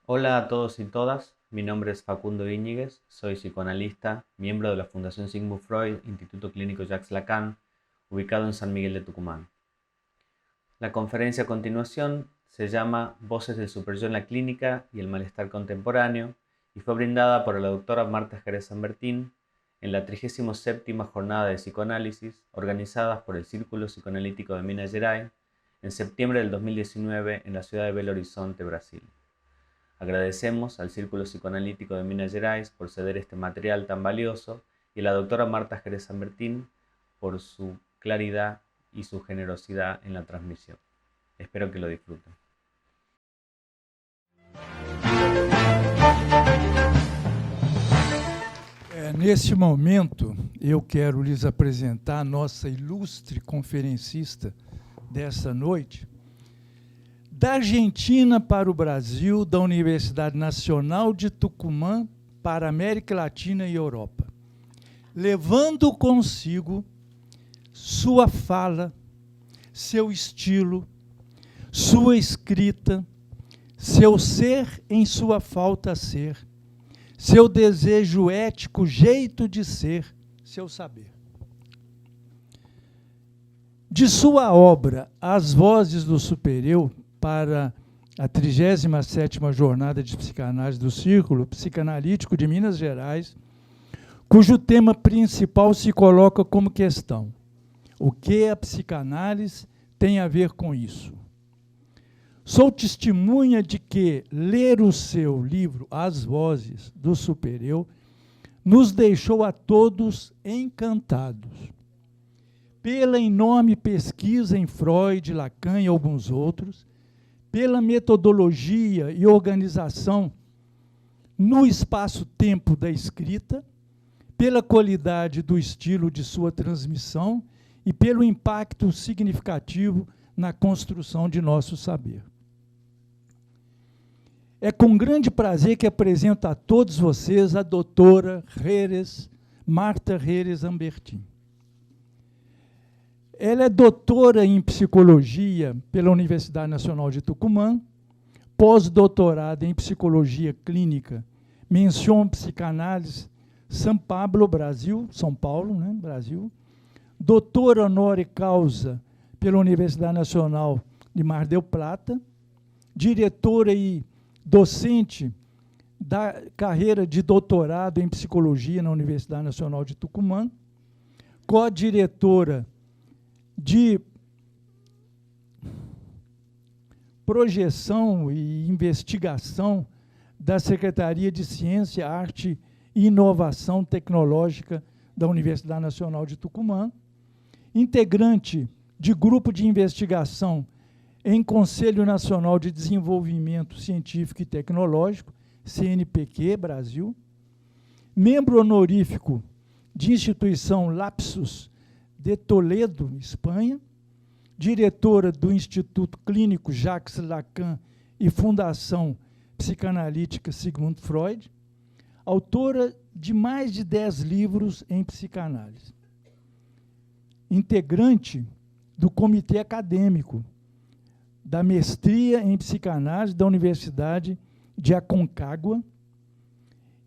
Hola a todos y todas, mi nombre es Facundo Íñiguez, soy psicoanalista, miembro de la Fundación Sigmund Freud, Instituto Clínico Jacques Lacan, ubicado en San Miguel de Tucumán. La conferencia a continuación se llama Voces del Superyo en la Clínica y el Malestar Contemporáneo y fue brindada por la doctora Marta Jerez San Martín en la 37ª Jornada de Psicoanálisis organizada por el Círculo Psicoanalítico de Minas Gerais en septiembre del 2019 en la ciudad de Belo Horizonte, Brasil. Agradecemos al Círculo Psicoanalítico de Minas Gerais por ceder este material tan valioso y a la doctora Marta Jerez San Martín por su claridad y su generosidad en la transmisión. Espero que lo disfruten. Neste momento, eu quero lhes apresentar a nossa ilustre conferencista desta noite, da Argentina para o Brasil, da Universidade Nacional de Tucumã para a América Latina e Europa, levando consigo sua fala, seu estilo, sua escrita, seu ser em sua falta a ser, seu desejo ético, jeito de ser, seu saber. De sua obra, As Vozes do Supereu, para a 37ª Jornada de Psicanálise do Círculo Psicanalítico de Minas Gerais, cujo tema principal se coloca como questão: o que a psicanálise tem a ver com isso? Sou testemunha de que ler o seu livro, As Vozes do Supereu, nos deixou a todos encantados. Pela enorme pesquisa em Freud, Lacan e alguns outros, pela metodologia e organização no espaço-tempo da escrita, pela qualidade do estilo de sua transmissão e pelo impacto significativo na construção de nosso saber. É com grande prazer que apresento a todos vocês a doutora Marta Jerez Ambertin. Ela é doutora em psicologia pela Universidade Nacional de Tucumã, pós-doutorada em psicologia clínica, menção psicanálise, São Paulo, Brasil, Brasil, doutora honoris causa pela Universidade Nacional de Mar del Plata, diretora e docente da carreira de doutorado em psicologia na Universidade Nacional de Tucumã, co-diretora de projeção e investigação da Secretaria de Ciência, Arte e Inovação Tecnológica da Universidade Nacional de Tucumã, integrante de grupo de investigação em Conselho Nacional de Desenvolvimento Científico e Tecnológico, CNPq, Brasil, membro honorífico de instituição Lapsus de Toledo, Espanha, diretora do Instituto Clínico Jacques Lacan e Fundação Psicanalítica Sigmund Freud, autora de mais de 10 livros em psicanálise, integrante do comitê acadêmico da Mestria em Psicanálise da Universidade de Aconcagua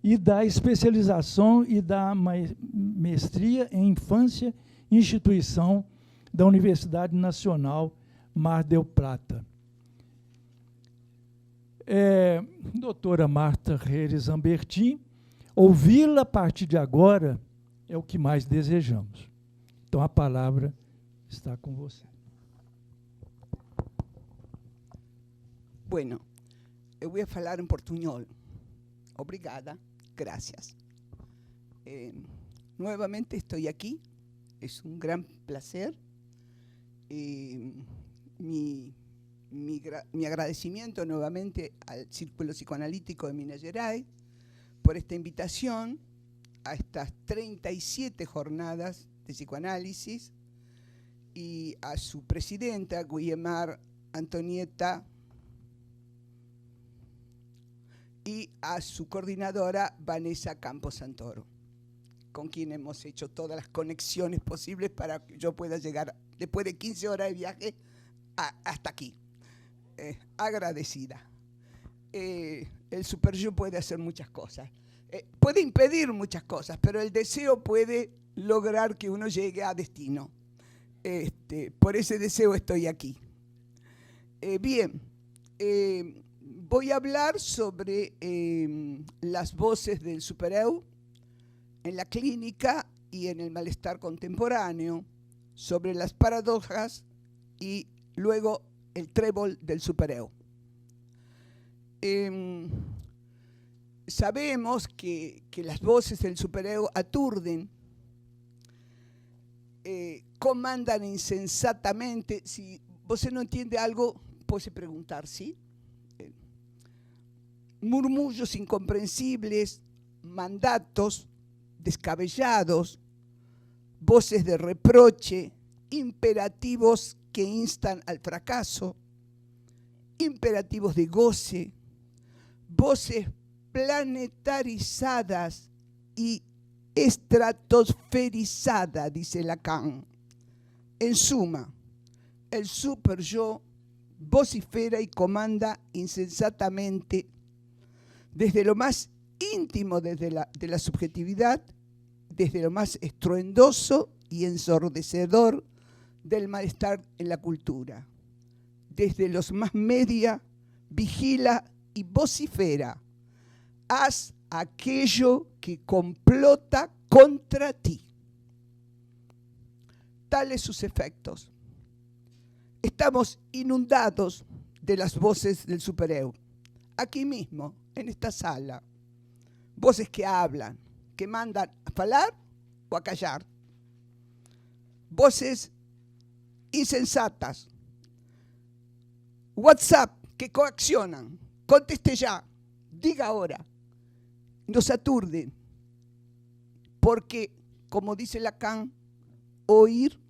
e da especialização e da mestria em Infância e Instituição da Universidade Nacional Mar del Plata. Doutora Marta Jerez Ambertin, ouvi-la a partir de agora é o que mais desejamos. Então, a palavra está com você. Bueno, eu vou falar em portunhol. Obrigada, gracias. Nuevamente estoy aquí, es un gran placer. Mi agradecimiento nuevamente al Círculo Psicoanalítico de Minas Gerais por esta invitación a estas 37 jornadas de psicoanálisis y a su presidenta, Guillemar Antonieta, y a su coordinadora, Vanessa Campos Santoro, con quien hemos hecho todas las conexiones posibles para que yo pueda llegar, después de 15 horas de viaje, hasta aquí. Agradecida. el super-yo puede hacer muchas cosas. Puede impedir muchas cosas, pero el deseo puede lograr que uno llegue a destino. Por ese deseo estoy aquí. Bien, voy a hablar sobre las voces del supereu en la clínica y en el malestar contemporáneo, sobre las paradojas y luego el trébol del supereu. Sabemos que las voces del supereu aturden, comandan insensatamente. Si usted no entiende algo, puede preguntar, ¿sí? Murmullos incomprensibles, mandatos descabellados, voces de reproche, imperativos que instan al fracaso, imperativos de goce, voces planetarizadas y estratosferizadas, dice Lacan. En suma, el super-yo vocifera y comanda insensatamente desde lo más íntimo de la subjetividad, desde lo más estruendoso y ensordecedor del malestar en la cultura, desde los más media, vigila y vocifera. Haz aquello que complota contra ti. Tales sus efectos. Estamos inundados de las voces del supereu. Aquí mismo, en esta sala. Voces que hablan, que mandan a falar o a callar. Voces insensatas. WhatsApp que coaccionan. Conteste ya. Diga ahora. Nos aturden. Porque, como dice Lacan, oír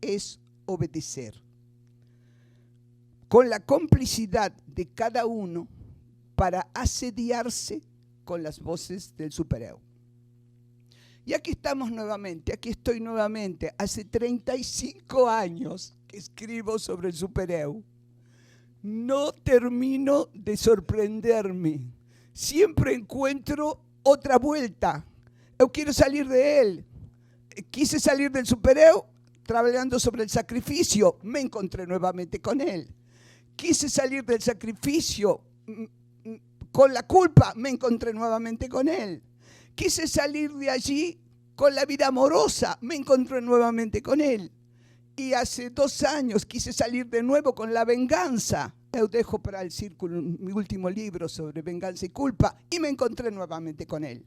es obedecer. Con la complicidad de cada uno para asediarse con las voces del supereu. Y aquí estamos nuevamente, aquí estoy nuevamente. Hace 35 años que escribo sobre el supereu. No termino de sorprenderme. Siempre encuentro otra vuelta. Yo quiero salir de él. Quise salir del supereu trabajando sobre el sacrificio. Me encontré nuevamente con él. Quise salir del sacrificio con la culpa. Me encontré nuevamente con él. Quise salir de allí con la vida amorosa. Me encontré nuevamente con él. Y hace 2 años quise salir de nuevo con la venganza. Yo dejo para el círculo mi último libro sobre venganza y culpa. Y me encontré nuevamente con él.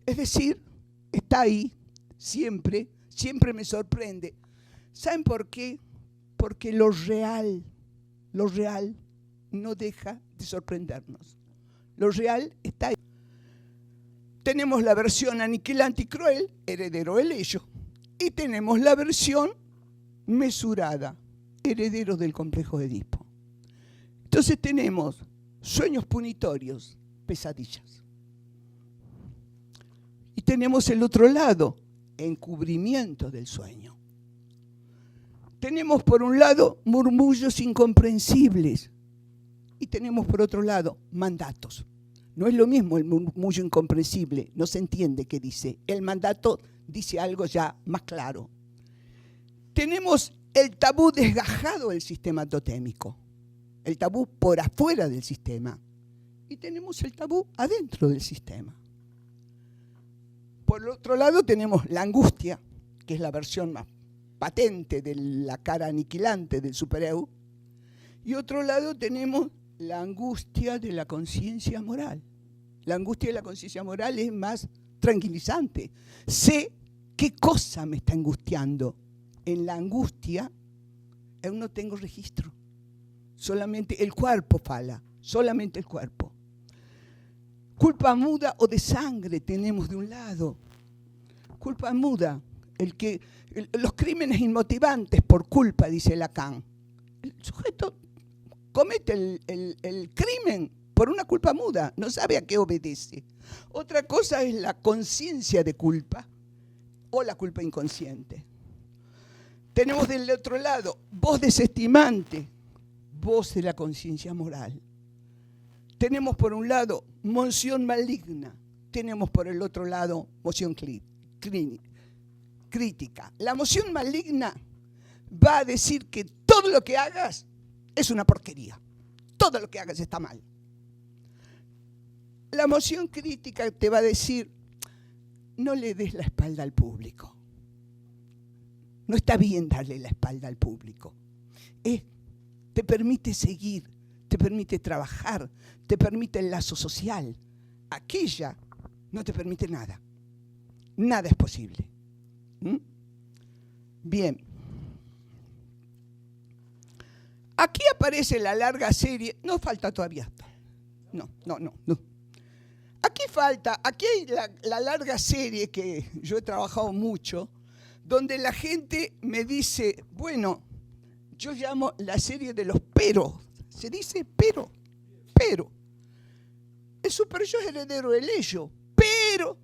Es decir, está ahí siempre, siempre me sorprende. ¿Saben por qué? Porque lo real no deja de sorprendernos. Lo real está ahí. Tenemos la versión aniquilante y cruel, heredero del ello, y tenemos la versión mesurada, heredero del complejo de Edipo. Entonces tenemos sueños punitorios, pesadillas. Y tenemos el otro lado, encubrimiento del sueño. Tenemos por un lado murmullos incomprensibles y tenemos por otro lado mandatos. No es lo mismo el murmullo incomprensible, no se entiende qué dice. El mandato dice algo ya más claro. Tenemos el tabú desgajado del sistema totémico, el tabú por afuera del sistema, y tenemos el tabú adentro del sistema. Por el otro lado tenemos la angustia, que es la versión más patente de la cara aniquilante del supereu, y otro lado tenemos la angustia de la conciencia moral. La angustia de la conciencia moral es más tranquilizante. Sé qué cosa me está angustiando. En la angustia yo no tengo registro. Solamente el cuerpo fala, solamente el cuerpo. Culpa muda o de sangre tenemos de un lado. Culpa muda, los crímenes inmotivantes por culpa, dice Lacan. El sujeto comete el crimen por una culpa muda, no sabe a qué obedece. Otra cosa es la conciencia de culpa o la culpa inconsciente. Tenemos del otro lado voz desestimante, voz de la conciencia moral. tenemos por un lado moción maligna, tenemos por el otro lado moción crítica. La moción maligna va a decir que todo lo que hagas es una porquería, todo lo que hagas está mal. La moción crítica te va a decir, no le des la espalda al público. No está bien darle la espalda al público. Te permite seguir, te permite trabajar, te permite el lazo social. Aquella no te permite nada. Nada es posible. Bien. Aquí aparece la larga serie. No falta todavía. No. Aquí hay la larga serie que yo he trabajado mucho, donde la gente me dice, bueno, yo llamo la serie de los pero. Se dice pero. El superyo es heredero del ello, pero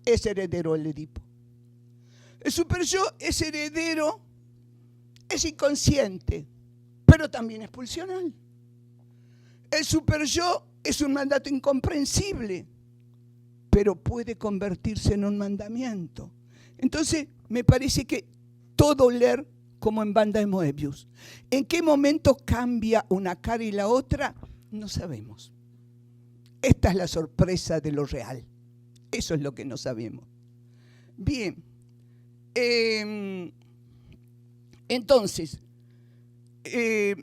es heredero del Edipo. El superyo es heredero, es inconsciente, pero también es pulsional. El superyo es un mandato incomprensible, pero puede convertirse en un mandamiento. Entonces, me parece que todo leer como en banda de Moebius. ¿En qué momento cambia una cara y la otra? No sabemos. Esta es la sorpresa de lo real. Eso es lo que no sabemos. Bien. Entonces,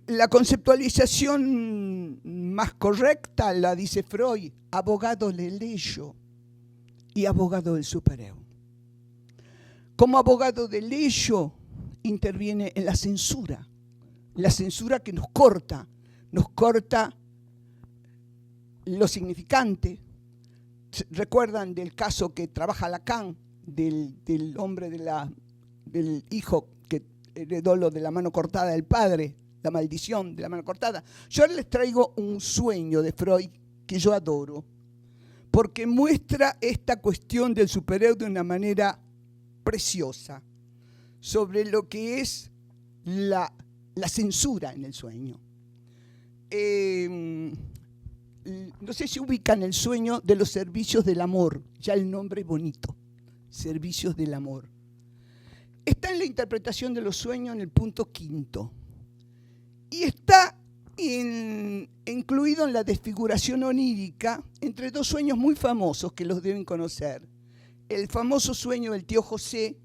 la conceptualización más correcta la dice Freud, abogado del ello y abogado del supereo. Como abogado del ello interviene en la censura que nos corta lo significante. ¿Recuerdan del caso que trabaja Lacan, del hombre del hijo que heredó lo de la mano cortada del padre, la maldición de la mano cortada? Yo ahora les traigo un sueño de Freud que yo adoro, porque muestra esta cuestión del supereo de una manera preciosa, sobre lo que es la censura en el sueño. No sé si ubican el sueño de los servicios del amor, ya el nombre es bonito, servicios del amor. Está en la interpretación de los sueños en el punto 5 y está incluido en la desfiguración onírica entre dos sueños muy famosos que los deben conocer. El famoso sueño del tío José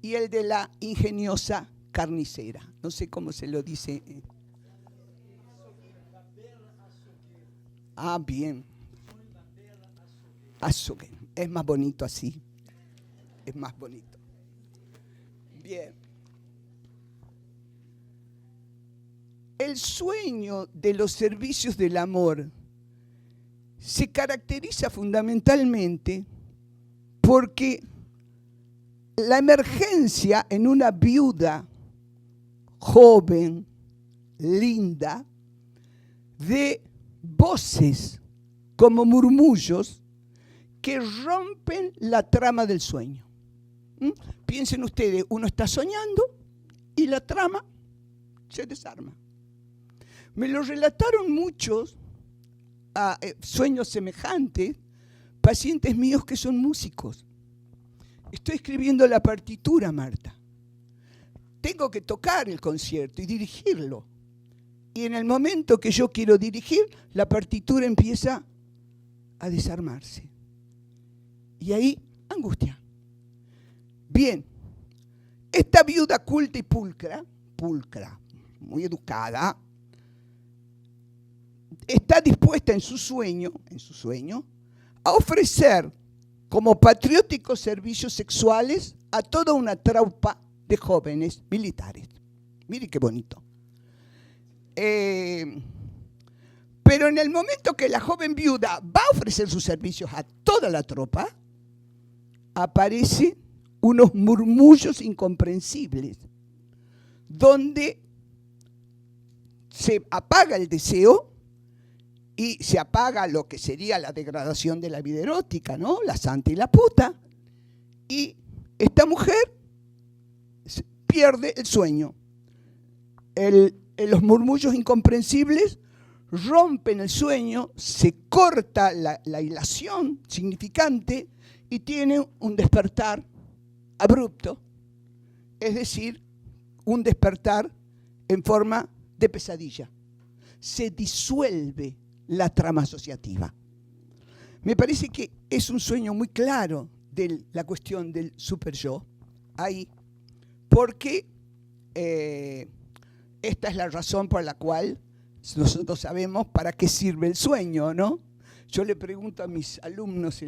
y el de la ingeniosa carnicera. No sé cómo se lo dice. Ah, bien. Açougue. Es más bonito así. Es más bonito. Bien. El sueño de los servicios del amor se caracteriza fundamentalmente porque la emergencia en una viuda joven, linda, de voces como murmullos que rompen la trama del sueño. Piensen ustedes, uno está soñando y la trama se desarma. Me lo relataron muchos sueños semejantes, pacientes míos que son músicos. Estoy escribiendo la partitura, Marta. Tengo que tocar el concierto y dirigirlo. Y en el momento que yo quiero dirigir, la partitura empieza a desarmarse. Y ahí, angustia. Bien, esta viuda culta y pulcra, muy educada, está dispuesta en su sueño, a ofrecer como patrióticos servicios sexuales a toda una tropa de jóvenes militares. Mire qué bonito. Pero en el momento que la joven viuda va a ofrecer sus servicios a toda la tropa, aparecen unos murmullos incomprensibles, donde se apaga el deseo y se apaga lo que sería la degradación de la vida erótica, ¿no? La santa y la puta. Y esta mujer pierde el sueño. Los murmullos incomprensibles rompen el sueño, se corta la hilación significante y tienen un despertar abrupto, es decir, un despertar en forma de pesadilla. Se disuelve la trama asociativa. Me parece que es un sueño muy claro de la cuestión del superyo ahí, porque esta es la razón por la cual nosotros sabemos para qué sirve el sueño, ¿no? Yo le pregunto a mis alumnos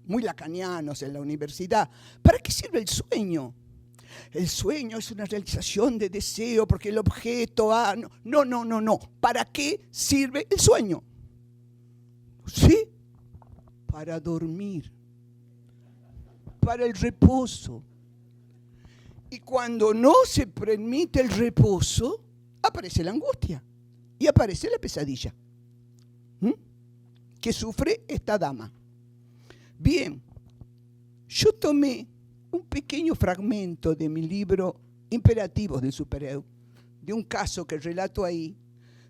muy lacanianos en la universidad, ¿para qué sirve el sueño? El sueño es una realización de deseo porque el objeto no. ¿Para qué sirve el sueño? ¿Sí? Para dormir, para el reposo. Y cuando no se permite el reposo, aparece la angustia y aparece la pesadilla que sufre esta dama. Bien, yo tomé un pequeño fragmento de mi libro Imperativos del Supereu, de un caso que relato ahí,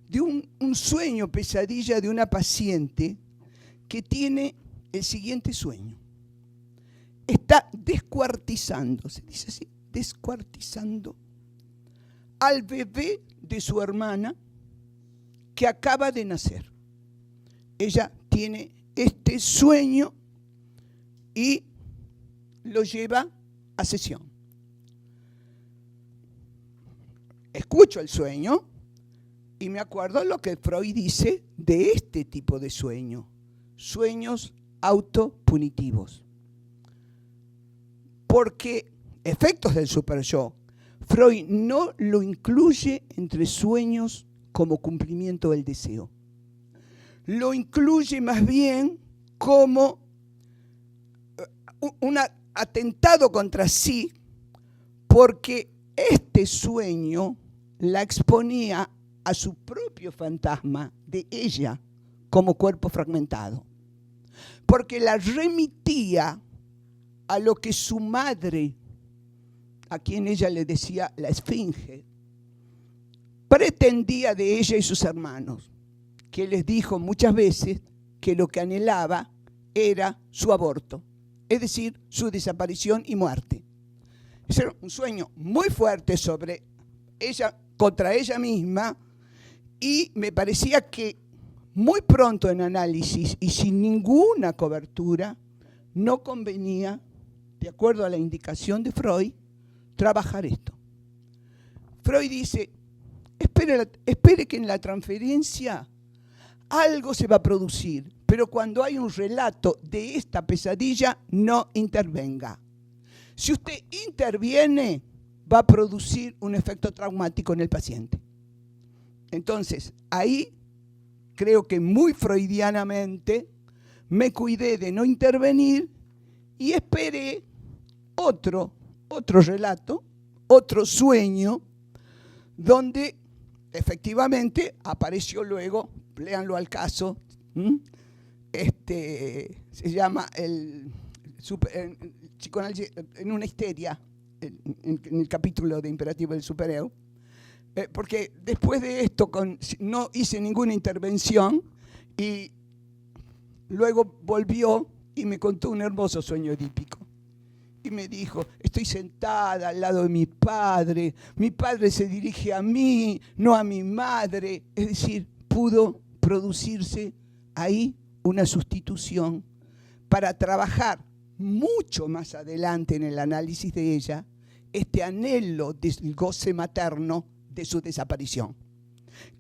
de un sueño pesadilla de una paciente que tiene el siguiente sueño. Está descuartizando, se dice así, descuartizando al bebé de su hermana que acaba de nacer. Ella tiene este sueño y lo lleva a sesión. Escucho el sueño y me acuerdo lo que Freud dice de este tipo de sueño. Sueños autopunitivos. Porque efectos del superyo, Freud no lo incluye entre sueños como cumplimiento del deseo. Lo incluye más bien como un atentado contra sí, porque este sueño la exponía a su propio fantasma de ella como cuerpo fragmentado, porque la remitía a lo que su madre, a quien ella le decía la esfinge, pretendía de ella y sus hermanos, que les dijo muchas veces que lo que anhelaba era su aborto, es decir, su desaparición y muerte. Ese era un sueño muy fuerte sobre ella, contra ella misma, y me parecía que muy pronto en análisis y sin ninguna cobertura no convenía, de acuerdo a la indicación de trabajar esto. Freud dice, espere que en la transferencia algo se va a producir, pero cuando hay un relato de esta pesadilla, no intervenga. Si usted interviene, va a producir un efecto traumático en el paciente. Entonces, ahí creo que muy freudianamente me cuidé de no intervenir y esperé otro relato, otro sueño, donde efectivamente apareció luego, léanlo al caso, se llama el psicoanálisis en una histeria, en el capítulo de Imperativo del Supereu, porque después de esto no hice ninguna intervención y luego volvió y me contó un hermoso sueño edípico. Y me dijo, estoy sentada al lado de mi padre se dirige a mí, no a mi madre. Es decir, pudo producirse ahí una sustitución para trabajar mucho más adelante en el análisis de ella este anhelo del goce materno de su desaparición,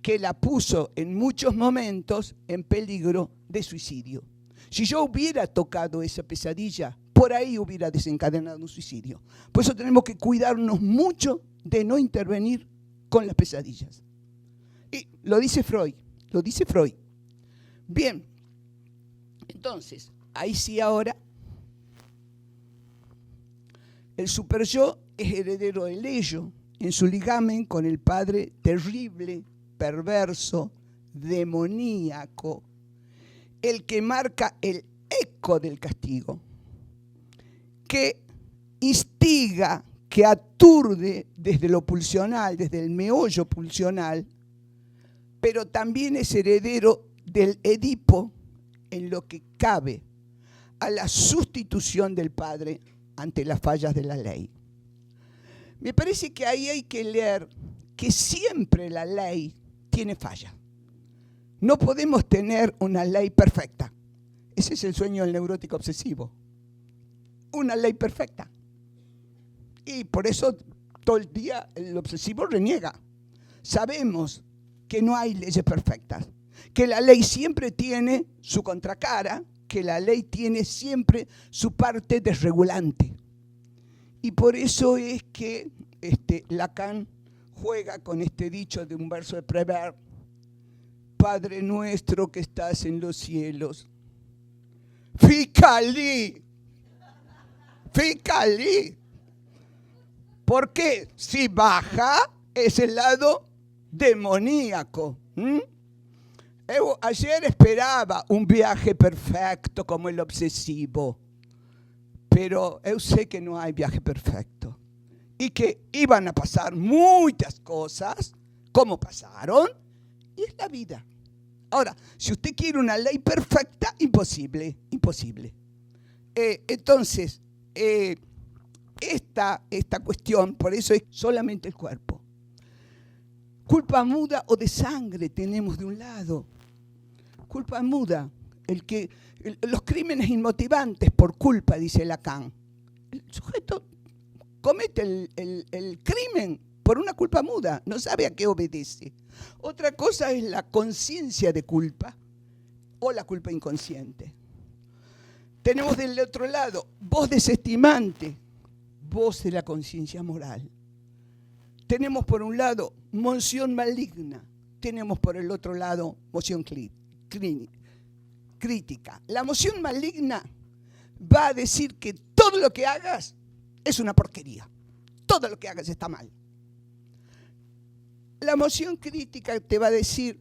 que la puso en muchos momentos en peligro de suicidio. Si yo hubiera tocado esa pesadilla, por ahí hubiera desencadenado un suicidio. Por eso tenemos que cuidarnos mucho de no intervenir con las pesadillas. Y lo dice Freud. Bien, entonces, ahí sí ahora, el superyo es heredero del ello en su ligamen con el padre terrible, perverso, demoníaco, el que marca el eco del castigo, que instiga, que aturde desde lo pulsional, desde el meollo pulsional, pero también es heredero del Edipo en lo que cabe a la sustitución del padre ante las fallas de la ley. Me parece que ahí hay que leer que siempre la ley tiene fallas. No podemos tener una ley perfecta. Ese es el sueño del neurótico obsesivo. Una ley perfecta. Y por eso todo el día el obsesivo reniega. Sabemos que no hay leyes perfectas, que la ley siempre tiene su contracara, que la ley tiene siempre su parte desregulante. Y por eso es que Lacan juega con este dicho de un verso de Prévert: Padre nuestro que estás en los cielos, ficali. Porque si baja es el lado demoníaco. Ayer esperaba un viaje perfecto como el obsesivo, pero yo sé que no hay viaje perfecto y que iban a pasar muchas cosas como pasaron, y es la vida. Ahora, si usted quiere una ley perfecta, imposible. Entonces, esta cuestión, por eso es solamente el cuerpo. Culpa muda o de sangre tenemos de un lado. Culpa muda, los crímenes inmotivantes por culpa, dice Lacan. El sujeto comete el crimen por una culpa muda, no sabe a qué obedece. Otra cosa es la conciencia de culpa o la culpa inconsciente. Tenemos del otro lado voz desestimante, voz de la conciencia moral. Tenemos por un lado moción maligna, tenemos por el otro lado moción crítica. La moción maligna va a decir que todo lo que hagas es una porquería, todo lo que hagas está mal. La moción crítica te va a decir: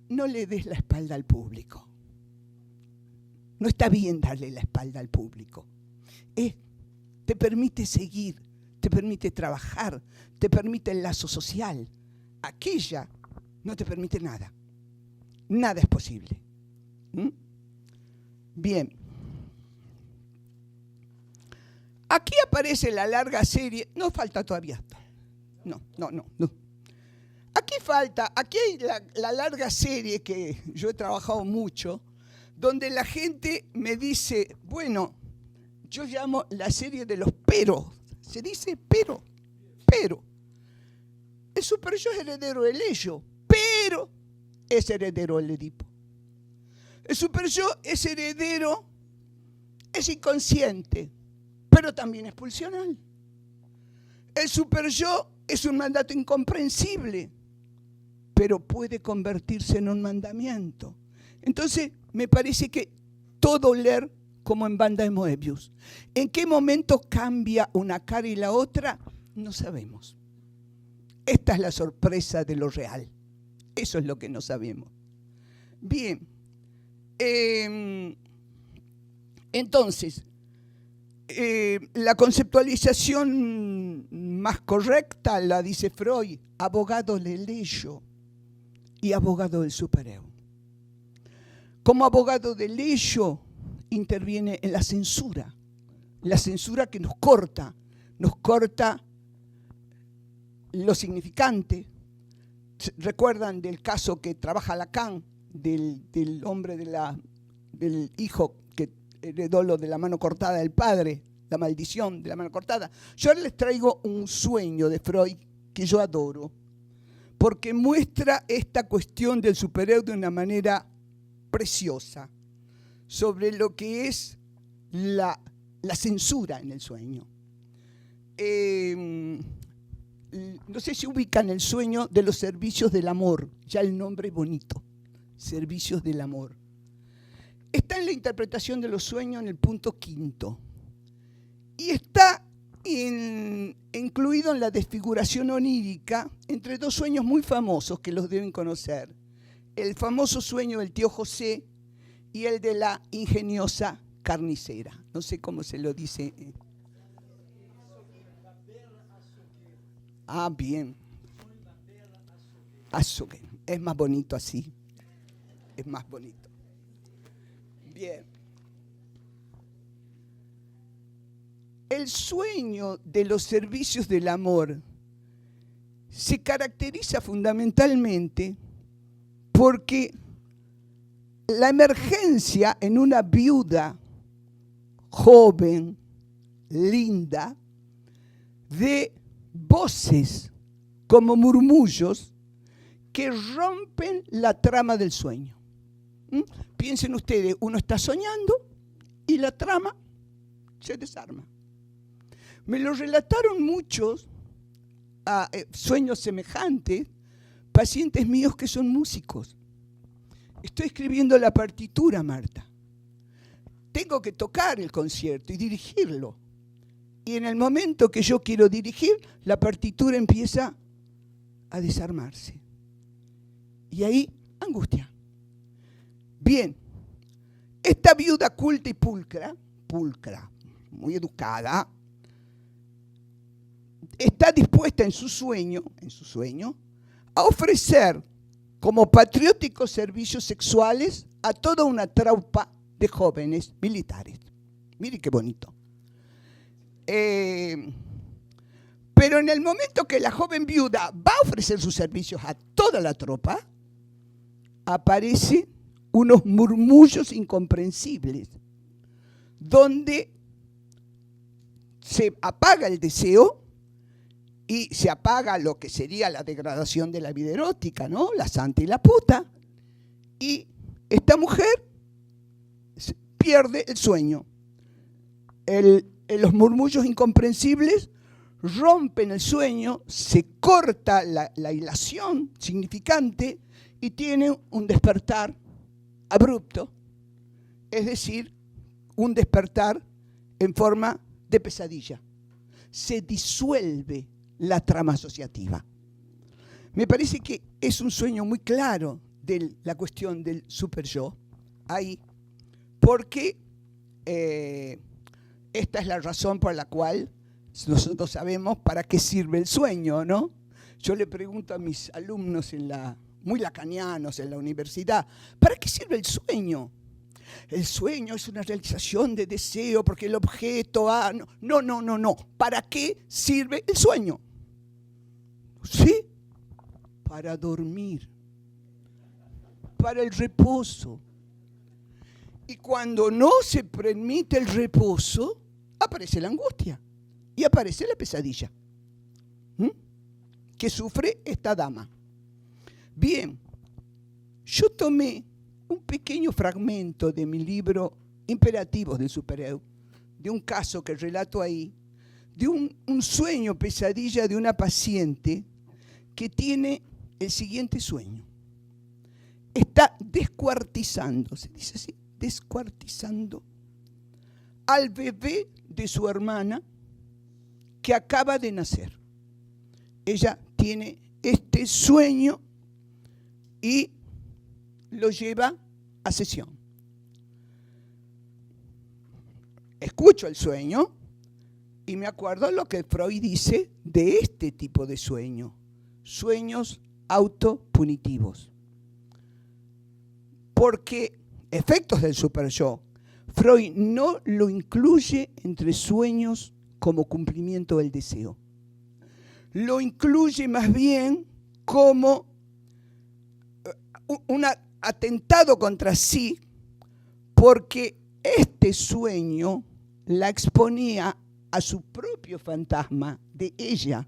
no le des la espalda al público. No está bien darle la espalda al público. Te permite seguir, te permite trabajar, te permite el lazo social. Aquella no te permite nada. Nada es posible. Bien. Aquí aparece la larga serie. No falta todavía. No. Aquí hay la larga serie que yo he trabajado mucho, donde la gente me dice, bueno, yo llamo la serie de los peros. Se dice pero. El superyo es heredero del ello, pero es heredero del Edipo. El superyo es heredero, es inconsciente, pero también es pulsional. El superyo es un mandato incomprensible, pero puede convertirse en un mandamiento. Entonces, me parece que todo leer como en banda de Moebius. ¿En qué momento cambia una cara y la otra? No sabemos. Esta es la sorpresa de lo real. Eso es lo que no sabemos. Bien. Entonces, la conceptualización más correcta la dice Freud: abogado del ello y abogado del supereo. Como abogado del ello interviene en la censura que nos corta lo significante. ¿Recuerdan del caso que trabaja Lacan, del hombre del hijo que heredó lo de la mano cortada del padre, la maldición de la mano cortada? Yo ahora les traigo un sueño de Freud que yo adoro, porque muestra esta cuestión del supereo de una manera preciosa, sobre lo que es la censura en el sueño. No sé si ubican el sueño de los servicios del amor, ya el nombre es bonito, servicios del amor. Está en la interpretación de los sueños en el punto 5, y está incluido en la desfiguración onírica entre dos sueños muy famosos que los deben conocer: el famoso sueño del tío José y el de la ingeniosa carnicera. No sé cómo se lo dice. Bien. Açougue. Es más bonito así. Es más bonito. Bien. El sueño de los servicios del amor se caracteriza fundamentalmente porque la emergencia en una viuda joven, linda, de voces como murmullos que rompen la trama del sueño. Piensen ustedes, uno está soñando y la trama se desarma. Me lo relataron muchos sueños semejantes, pacientes míos que son músicos. Estoy escribiendo la partitura, Marta. Tengo que tocar el concierto y dirigirlo. Y en el momento que yo quiero dirigir, la partitura empieza a desarmarse. Y ahí, angustia. Bien, esta viuda culta y pulcra, muy educada, está dispuesta en su sueño, a ofrecer como patrióticos servicios sexuales a toda una tropa de jóvenes militares. Mire qué bonito. Pero en el momento que la joven viuda va a ofrecer sus servicios a toda la tropa, aparecen unos murmullos incomprensibles, donde se apaga el deseo y se apaga lo que sería la degradación de la vida erótica, ¿no? La santa y la puta. Y esta mujer pierde el sueño. Los murmullos incomprensibles rompen el sueño, se corta la hilación significante y tiene un despertar abrupto, es decir, un despertar en forma de pesadilla. Se disuelve la trama asociativa. Me parece que es un sueño muy claro de la cuestión del superyo ahí, porque esta es la razón por la cual nosotros sabemos para qué sirve el sueño, ¿no? Yo le pregunto a mis alumnos muy lacanianos en la universidad, ¿para qué sirve el sueño? El sueño es una realización de deseo porque el objeto no. ¿Para qué sirve el sueño? Sí, para dormir, para el reposo. Y cuando no se permite el reposo, aparece la angustia y aparece la pesadilla que sufre esta dama. Bien, yo tomé un pequeño fragmento de mi libro Imperativos del Supereu, de un caso que relato ahí, de un sueño pesadilla de una paciente que tiene el siguiente sueño. Está descuartizando, se dice así, descuartizando al bebé de su hermana que acaba de nacer. Ella tiene este sueño y lo lleva a sesión. Escucho el sueño y me acuerdo lo que Freud dice de este tipo de sueño, sueños autopunitivos. Porque efectos del superyo, Freud no lo incluye entre sueños como cumplimiento del deseo. Lo incluye más bien como un atentado contra sí, porque este sueño la exponía a su propio fantasma de ella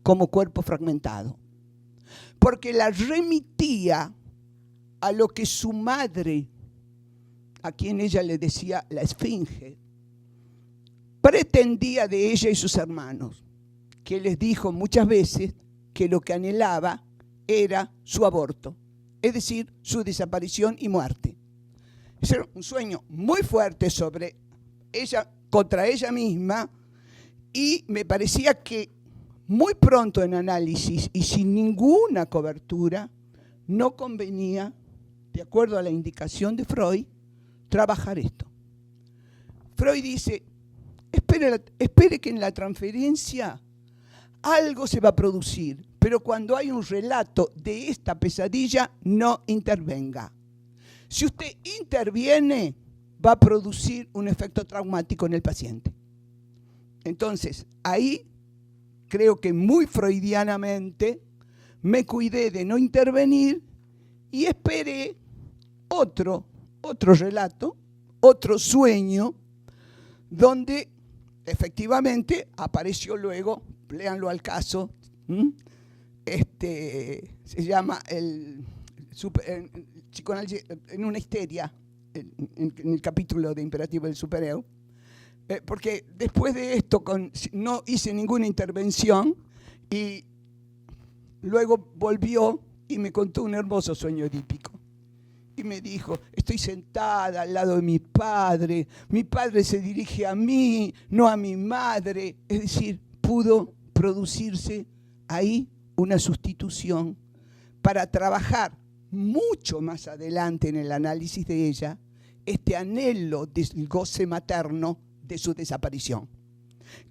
como cuerpo fragmentado, porque la remitía a lo que su madre, a quien ella le decía la esfinge, pretendía de ella y sus hermanos, que les dijo muchas veces que lo que anhelaba era su aborto, es decir, su desaparición y muerte. Ese era un sueño muy fuerte sobre ella, contra ella misma, y me parecía que muy pronto en análisis y sin ninguna cobertura, no convenía, de acuerdo a la indicación de Freud, trabajar esto. Freud dice, espere que en la transferencia algo se va a producir, pero cuando hay un relato de esta pesadilla, no intervenga. Si usted interviene, va a producir un efecto traumático en el paciente. Entonces, ahí creo que muy freudianamente me cuidé de no intervenir y esperé otro relato, otro sueño, donde efectivamente apareció luego, léanlo al caso, se llama el psicoanálisis en una histeria, en el capítulo de Imperativo del Superego, porque después de esto no hice ninguna intervención y luego volvió y me contó un hermoso sueño edípico. Y me dijo, estoy sentada al lado de mi padre se dirige a mí, no a mi madre. Es decir, pudo producirse ahí una sustitución para trabajar mucho más adelante en el análisis de ella este anhelo del goce materno de su desaparición,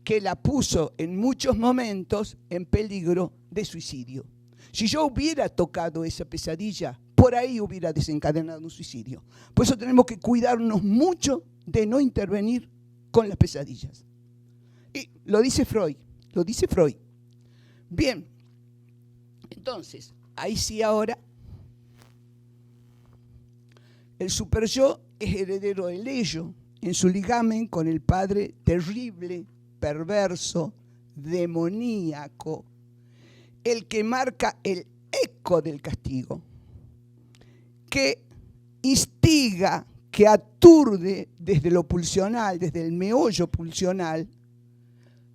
que la puso en muchos momentos en peligro de suicidio. Si yo hubiera tocado esa pesadilla, por ahí hubiera desencadenado un suicidio. Por eso tenemos que cuidarnos mucho de no intervenir con las pesadillas. Y lo dice Freud. Bien, entonces, ahí sí ahora, el superyo es heredero del ello, en su ligamen con el padre terrible, perverso, demoníaco, el que marca el eco del castigo, que instiga, que aturde desde lo pulsional, desde el meollo pulsional,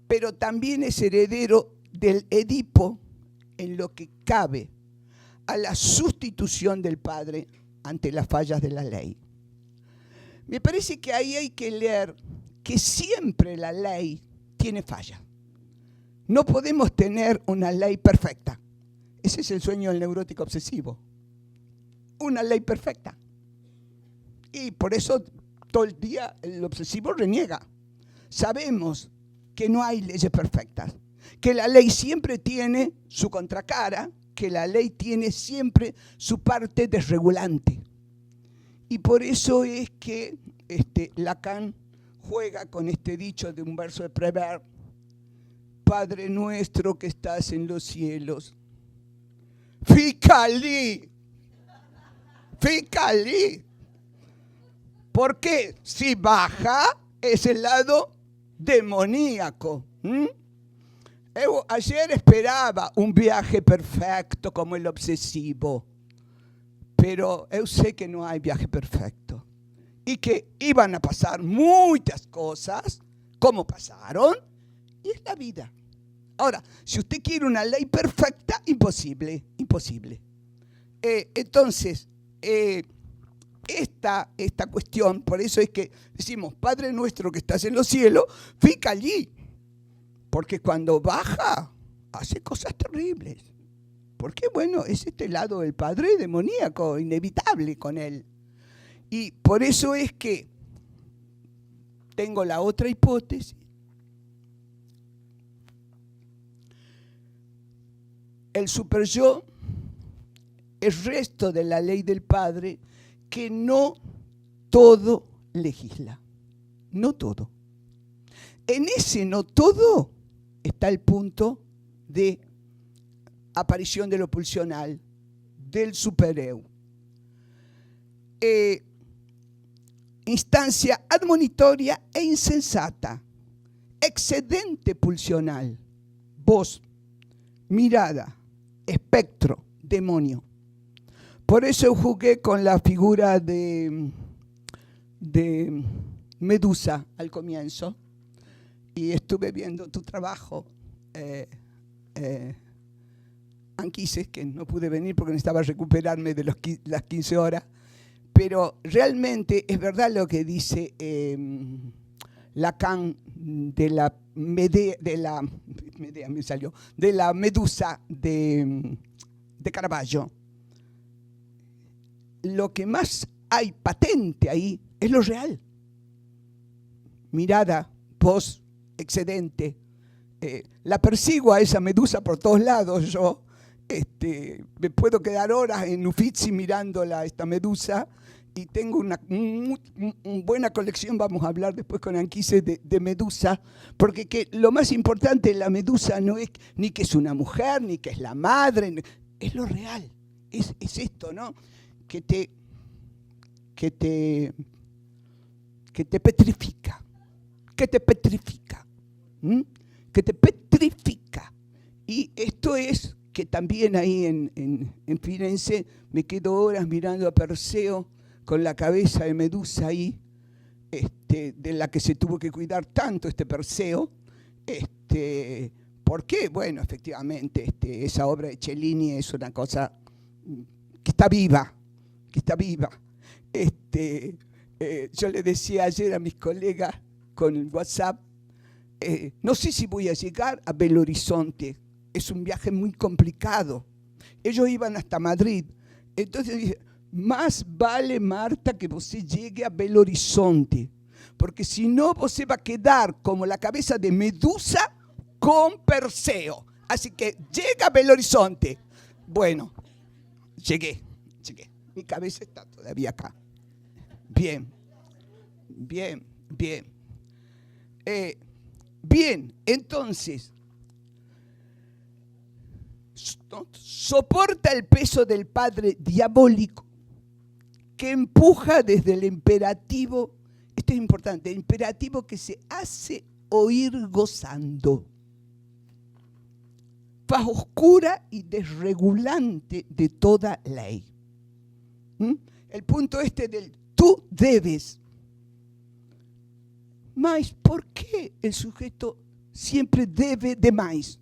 pero también es heredero del Edipo en lo que cabe a la sustitución del padre ante las fallas de la ley. Me parece que ahí hay que leer que siempre la ley tiene fallas. No podemos tener una ley perfecta. Ese es el sueño del neurótico obsesivo. Una ley perfecta. Y por eso todo el día el obsesivo reniega. Sabemos que no hay leyes perfectas, que la ley siempre tiene su contracara, que la ley tiene siempre su parte desregulante. Y por eso es que Lacan juega con este dicho de un verso de Prévert: Padre nuestro que estás en los cielos, ficalí. Porque si baja es el lado demoníaco. Ayer esperaba un viaje perfecto como el obsesivo, pero yo sé que no hay viaje perfecto y que iban a pasar muchas cosas como pasaron, y es la vida. Ahora, si usted quiere una ley perfecta, imposible. Entonces, esta cuestión, por eso es que decimos, Padre nuestro que estás en los cielos, fica allí. Porque cuando baja, hace cosas terribles. Porque, bueno, es este lado del Padre demoníaco, inevitable con él. Y por eso es que tengo la otra hipótesis. El superyo es resto de la ley del Padre, que no todo legisla. No todo. En ese no todo está el punto de aparición de lo pulsional, del supereu. Instancia admonitoria e insensata, excedente pulsional, voz, mirada, espectro, demonio. Por eso jugué con la figura de Medusa al comienzo, y estuve viendo tu trabajo, Anquises, que no pude venir porque necesitaba recuperarme de las 15 horas, pero realmente es verdad lo que dice Lacan de la Medusa de Caravaggio. Lo que más hay patente ahí es lo real. Mirada, voz, excedente. La persigo a esa Medusa por todos lados yo, Me puedo quedar horas en Uffizi mirándola, esta medusa, y tengo una buena colección, vamos a hablar después con Anquise, de medusa, porque lo más importante de la medusa no es ni que es una mujer, ni que es la madre, es lo real, es esto, ¿no? Que te petrifica, que te petrifica, que te petrifica. Y esto es que también ahí en Firenze me quedo horas mirando a Perseo con la cabeza de medusa ahí, de la que se tuvo que cuidar tanto Perseo. ¿Por qué? Bueno, efectivamente, esa obra de Cellini es una cosa que está viva, que está viva. Yo le decía ayer a mis colegas con el WhatsApp, no sé si voy a llegar a Belo Horizonte, es un viaje muy complicado. Ellos iban hasta Madrid. Entonces dije, más vale, Marta, que usted llegue a Belo Horizonte, porque si no, usted va a quedar como la cabeza de Medusa con Perseo. Así que llega a Belo Horizonte. Bueno, llegué. Mi cabeza está todavía acá. Bien. Bien, entonces, soporta el peso del padre diabólico que empuja desde el imperativo, esto es importante, el imperativo que se hace oír gozando, faz oscura y desregulante de toda ley. El punto del tú debes. Mas, ¿por qué el sujeto siempre debe de más?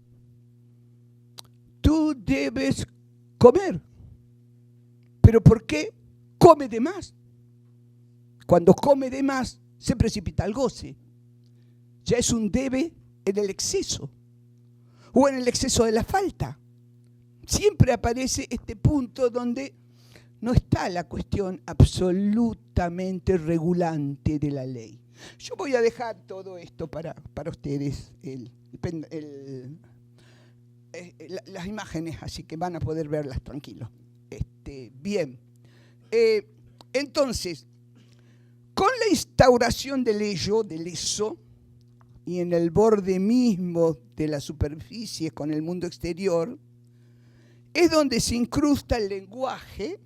Tú debes comer. ¿Pero por qué come de más? Cuando come de más, se precipita el goce. Ya es un debe en el exceso o en el exceso de la falta. Siempre aparece este punto donde no está la cuestión absolutamente regulante de la ley. Yo voy a dejar todo esto para ustedes, las imágenes, así que van a poder verlas tranquilos. Bien. Entonces, con la instauración del eso, y en el borde mismo de la superficie con el mundo exterior, es donde se incrusta el lenguaje.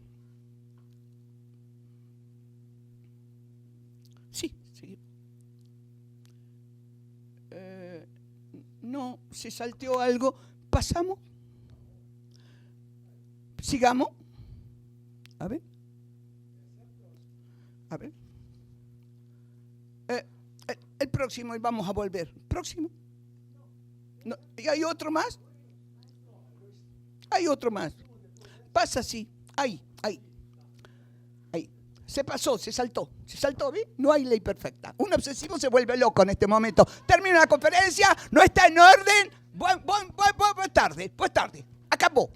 Sí. No, se salteó algo. ¿Pasamos? ¿Sigamos? A ver. El próximo, y vamos a volver. ¿Próximo? No. ¿Y hay otro más? Hay otro más. Pasa así. Ahí. Se pasó, se saltó, ¿ves? No hay ley perfecta. Un obsesivo se vuelve loco en este momento. Termina la conferencia, no está en orden. Pues tarde. Acabó.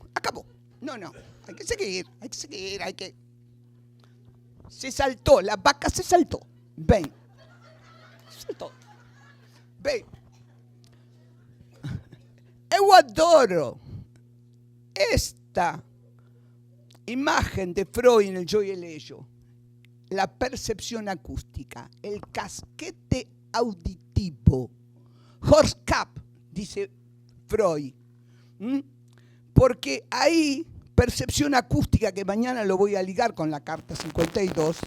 No. Hay que seguir. Se saltó, la vaca se saltó. Ven. Eu adoro esta imagen de Freud en el Yo y el Ello. La percepción acústica, el casquete auditivo. Horskap, dice Freud. Porque hay percepción acústica, que mañana lo voy a ligar con la carta 52,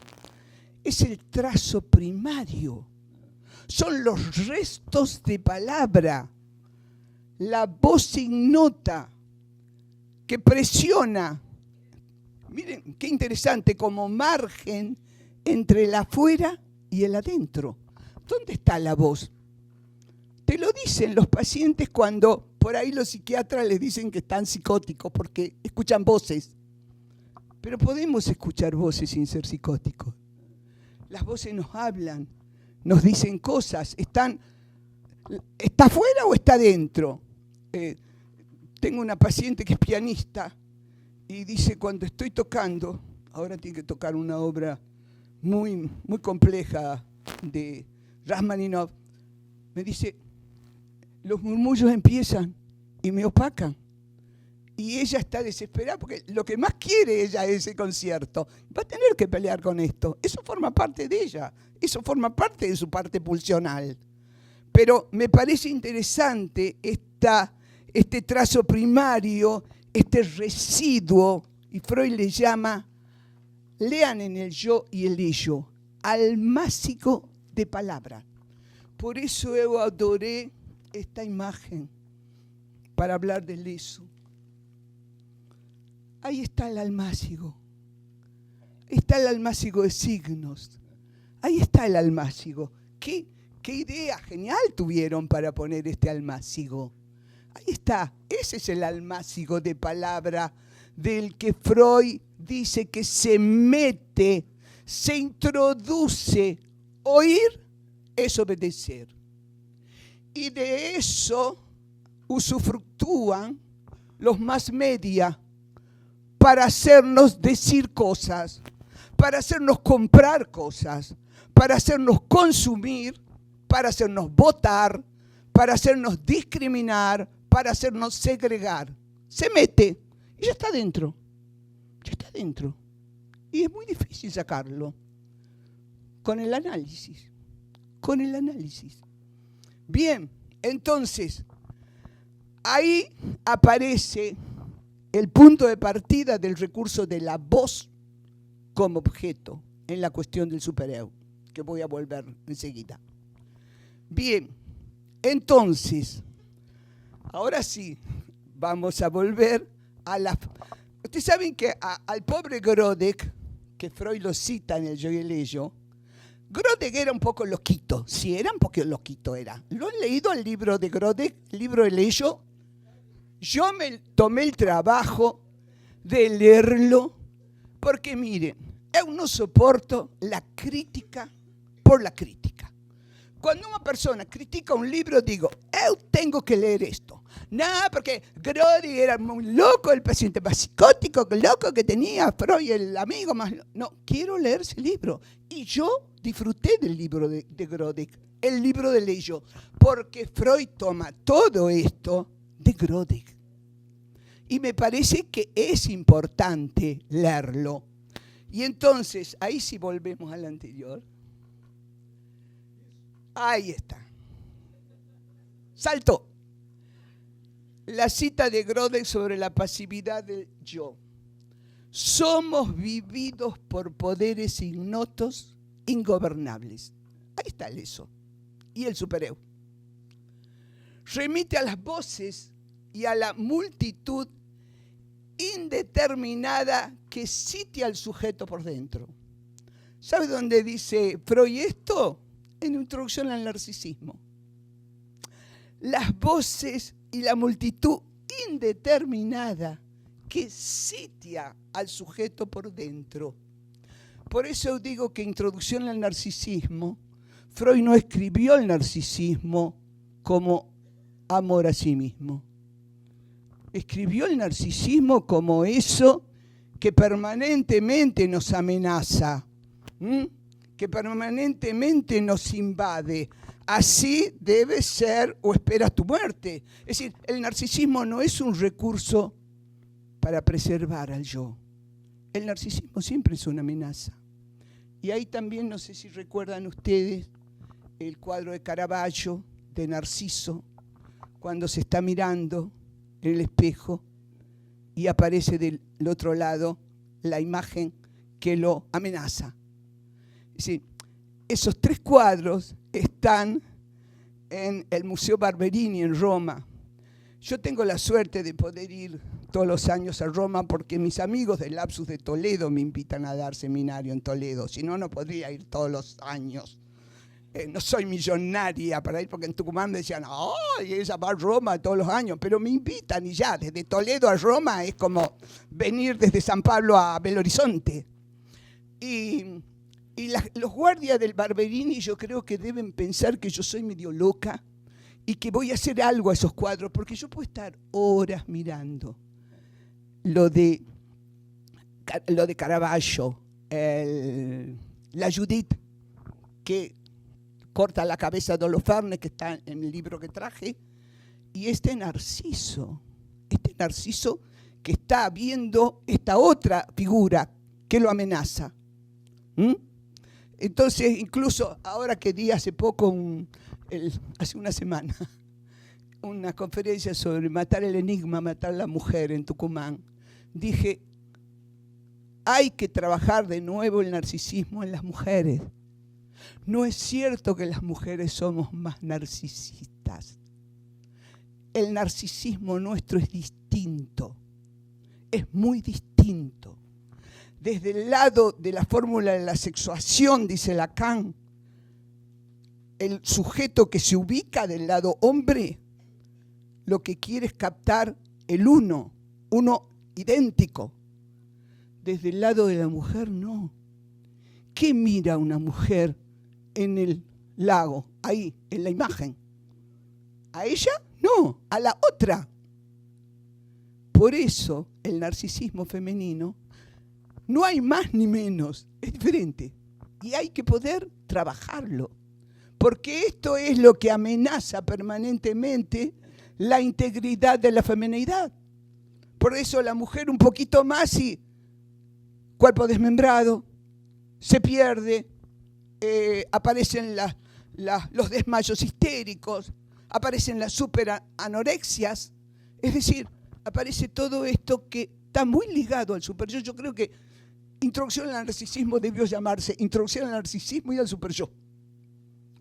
es el trazo primario. Son los restos de palabra, la voz ignota que presiona. Miren, qué interesante, como margen entre el afuera y el adentro. ¿Dónde está la voz? Te lo dicen los pacientes cuando por ahí los psiquiatras les dicen que están psicóticos porque escuchan voces. Pero podemos escuchar voces sin ser psicóticos. Las voces nos hablan, nos dicen cosas. ¿Está afuera o está adentro? Tengo una paciente que es pianista y dice, cuando estoy tocando, ahora tiene que tocar una obra muy, muy compleja de Rachmaninoff, me dice, los murmullos empiezan y me opacan. y ella está desesperada porque lo que más quiere ella es ese concierto. Va a tener que pelear con esto. Eso forma parte de ella. Eso forma parte de su parte pulsional. Pero me parece interesante este trazo primario, este residuo, y Freud le llama, lean en el yo y el ello, almácigo de palabra. Por eso yo adoré esta imagen para hablar del eso. Ahí está el almácigo. Ahí está el almácigo de signos. Ahí está el almácigo. ¿Qué idea genial tuvieron para poner este almácigo? Ahí está. Ese es el almácigo de palabra del que Freud dice que se mete, se introduce. Oír es obedecer. Y de eso usufructúan los mass media para hacernos decir cosas, para hacernos comprar cosas, para hacernos consumir, para hacernos votar, para hacernos discriminar, para hacernos segregar. Se mete y ya está dentro. Ya está dentro. Y es muy difícil sacarlo. Con el análisis. Con el análisis. Bien, entonces, ahí aparece el punto de partida del recurso de la voz como objeto en la cuestión del superego, que voy a volver enseguida. Bien, entonces, ahora sí, vamos a volver a la... Ustedes saben que al pobre Grodek, que Freud lo cita en el Yo y el Ello, Grodek era un poco loquito, sí, era un poco loquito, era. ¿Lo han leído el libro de Grodek, el libro del Ello? Yo me tomé el trabajo de leerlo porque, miren, yo no soporto la crítica por la crítica. Cuando una persona critica un libro, digo, yo tengo que leer esto. No, porque Grodek era muy loco, el paciente más psicótico, loco que tenía Freud, el amigo más... No, quiero leer ese libro. Y yo disfruté del libro de Grodek, el libro del Ello, porque Freud toma todo esto de Grodek. Y me parece que es importante leerlo. Y entonces, ahí sí volvemos al anterior. Ahí está. Saltó. La cita de Grodek sobre la pasividad del yo. Somos vividos por poderes ignotos, ingobernables. Ahí está el eso. Y el superego. Remite a las voces y a la multitud indeterminada que sitia al sujeto por dentro. ¿Sabe dónde dice Freud esto? En Introducción al Narcisismo. Las voces y la multitud indeterminada que sitia al sujeto por dentro. Por eso digo que Introducción al Narcisismo, Freud no escribió el narcisismo como amor a sí mismo. Escribió el narcisismo como eso que permanentemente nos amenaza, que permanentemente nos invade. Así debe ser o esperas tu muerte. Es decir, el narcisismo no es un recurso para preservar al yo. El narcisismo siempre es una amenaza. Y ahí también, no sé si recuerdan ustedes, el cuadro de Caravaggio, de Narciso, cuando se está mirando en el espejo y aparece del otro lado la imagen que lo amenaza. Es decir, esos tres cuadros están en el Museo Barberini en Roma. Yo tengo la suerte de poder ir todos los años a Roma porque mis amigos del Lapsus de Toledo me invitan a dar seminario en Toledo. Si no, no podría ir todos los años. No soy millonaria para ir porque en Tucumán me decían, ¡ay, ella va a Roma todos los años! Pero me invitan y ya, desde Toledo a Roma es como venir desde San Pablo a Belo Horizonte. Y los guardias del Barberini yo creo que deben pensar que yo soy medio loca y que voy a hacer algo a esos cuadros, porque yo puedo estar horas mirando lo de Caravaggio, la Judith, que corta la cabeza de Holofernes, que está en el libro que traje, y este Narciso que está viendo esta otra figura que lo amenaza. Entonces, incluso ahora que di hace poco, hace una semana, una conferencia sobre matar el enigma, matar la mujer en Tucumán, dije, hay que trabajar de nuevo el narcisismo en las mujeres. No es cierto que las mujeres somos más narcisistas. El narcisismo nuestro es distinto, es muy distinto. Desde el lado de la fórmula de la sexuación, dice Lacan, el sujeto que se ubica del lado hombre, lo que quiere es captar el uno idéntico. Desde el lado de la mujer, no. ¿Qué mira una mujer en el lago, ahí, en la imagen? ¿A ella? No, a la otra. Por eso el narcisismo femenino no hay más ni menos, es diferente. Y hay que poder trabajarlo, porque esto es lo que amenaza permanentemente la integridad de la feminidad. Por eso la mujer un poquito más y cuerpo desmembrado, se pierde, aparecen los desmayos histéricos, aparecen las superanorexia, es decir, aparece todo esto que está muy ligado al superyo. Yo creo que Introducción al narcisismo debió llamarse Introducción al narcisismo y al superyo,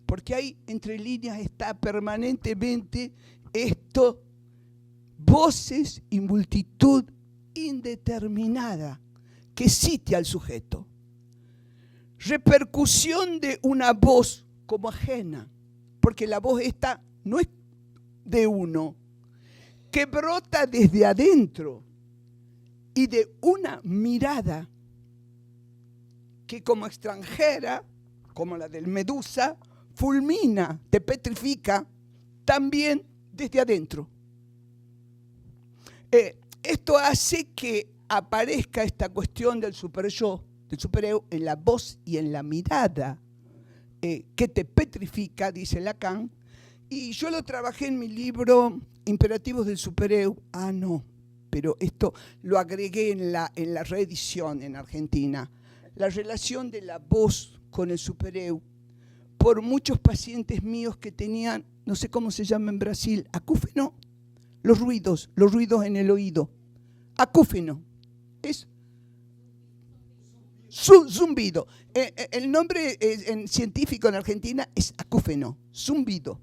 porque ahí entre líneas está permanentemente esto, voces y multitud indeterminada que cite al sujeto. Repercusión de una voz como ajena, porque la voz esta no es de uno, que brota desde adentro y de una mirada que como extranjera, como la del Medusa, fulmina, te petrifica también desde adentro. Esto hace que aparezca esta cuestión del superyo, del superego, en la voz y en la mirada, que te petrifica, dice Lacan, y yo lo trabajé en mi libro Imperativos del superego. No, pero esto lo agregué en la reedición en Argentina. La relación de la voz con el superego, por muchos pacientes míos que tenían, no sé cómo se llama en Brasil, acúfeno, los ruidos en el oído. Acúfeno, es zumbido. El nombre científico en Argentina es acúfeno, zumbido.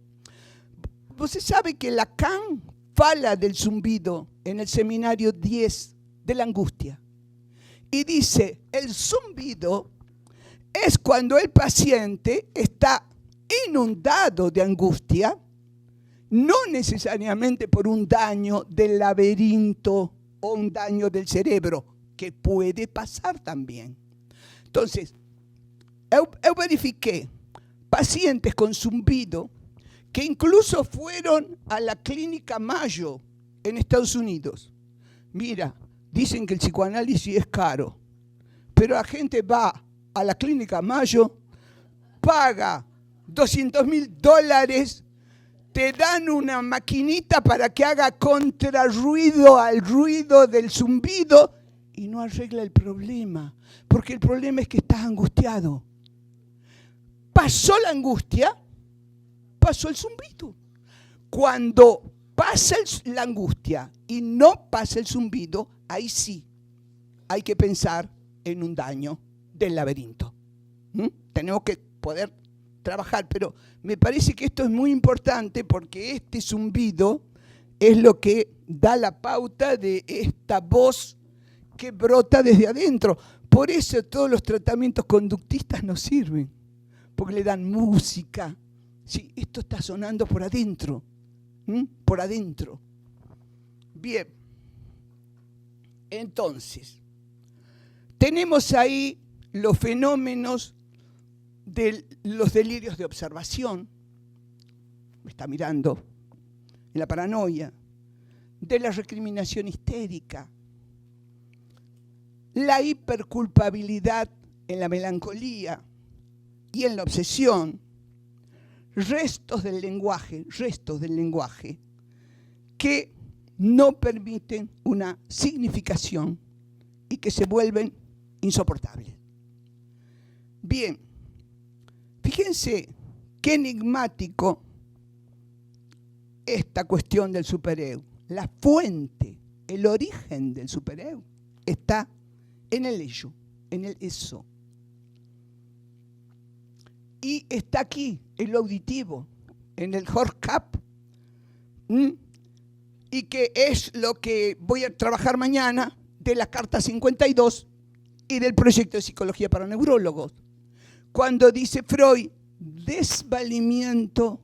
Você sabe que Lacan fala del zumbido en el seminario 10 de la angustia. Y dice, el zumbido es cuando el paciente está inundado de angustia, no necesariamente por un daño del laberinto o un daño del cerebro, que puede pasar también. Entonces, yo verifiqué pacientes con zumbido que incluso fueron a la clínica Mayo en Estados Unidos. Mira, dicen que el psicoanálisis es caro, pero la gente va a la clínica Mayo, paga $200,000, te dan una maquinita para que haga contrarruido al ruido del zumbido y no arregla el problema, porque el problema es que estás angustiado. Pasó la angustia, pasó el zumbido. Cuando pasa la angustia y no pasa el zumbido, ahí sí hay que pensar en un daño del laberinto. Tenemos que poder trabajar, pero me parece que esto es muy importante porque este zumbido es lo que da la pauta de esta voz que brota desde adentro. Por eso todos los tratamientos conductistas no sirven, porque le dan música. Sí, esto está sonando por adentro, por adentro. Bien, entonces, tenemos ahí los fenómenos de los delirios de observación, me está mirando, en la paranoia, de la recriminación histérica, la hiperculpabilidad en la melancolía y en la obsesión, restos del lenguaje que no permiten una significación y que se vuelven insoportables. Bien, fíjense qué enigmático esta cuestión del superego. La fuente, el origen del superego está en el ello, en el eso. Y está aquí, en lo auditivo, en el Horkhap, y que es lo que voy a trabajar mañana de la Carta 52 y del proyecto de psicología para neurólogos. Cuando dice Freud, desvalimiento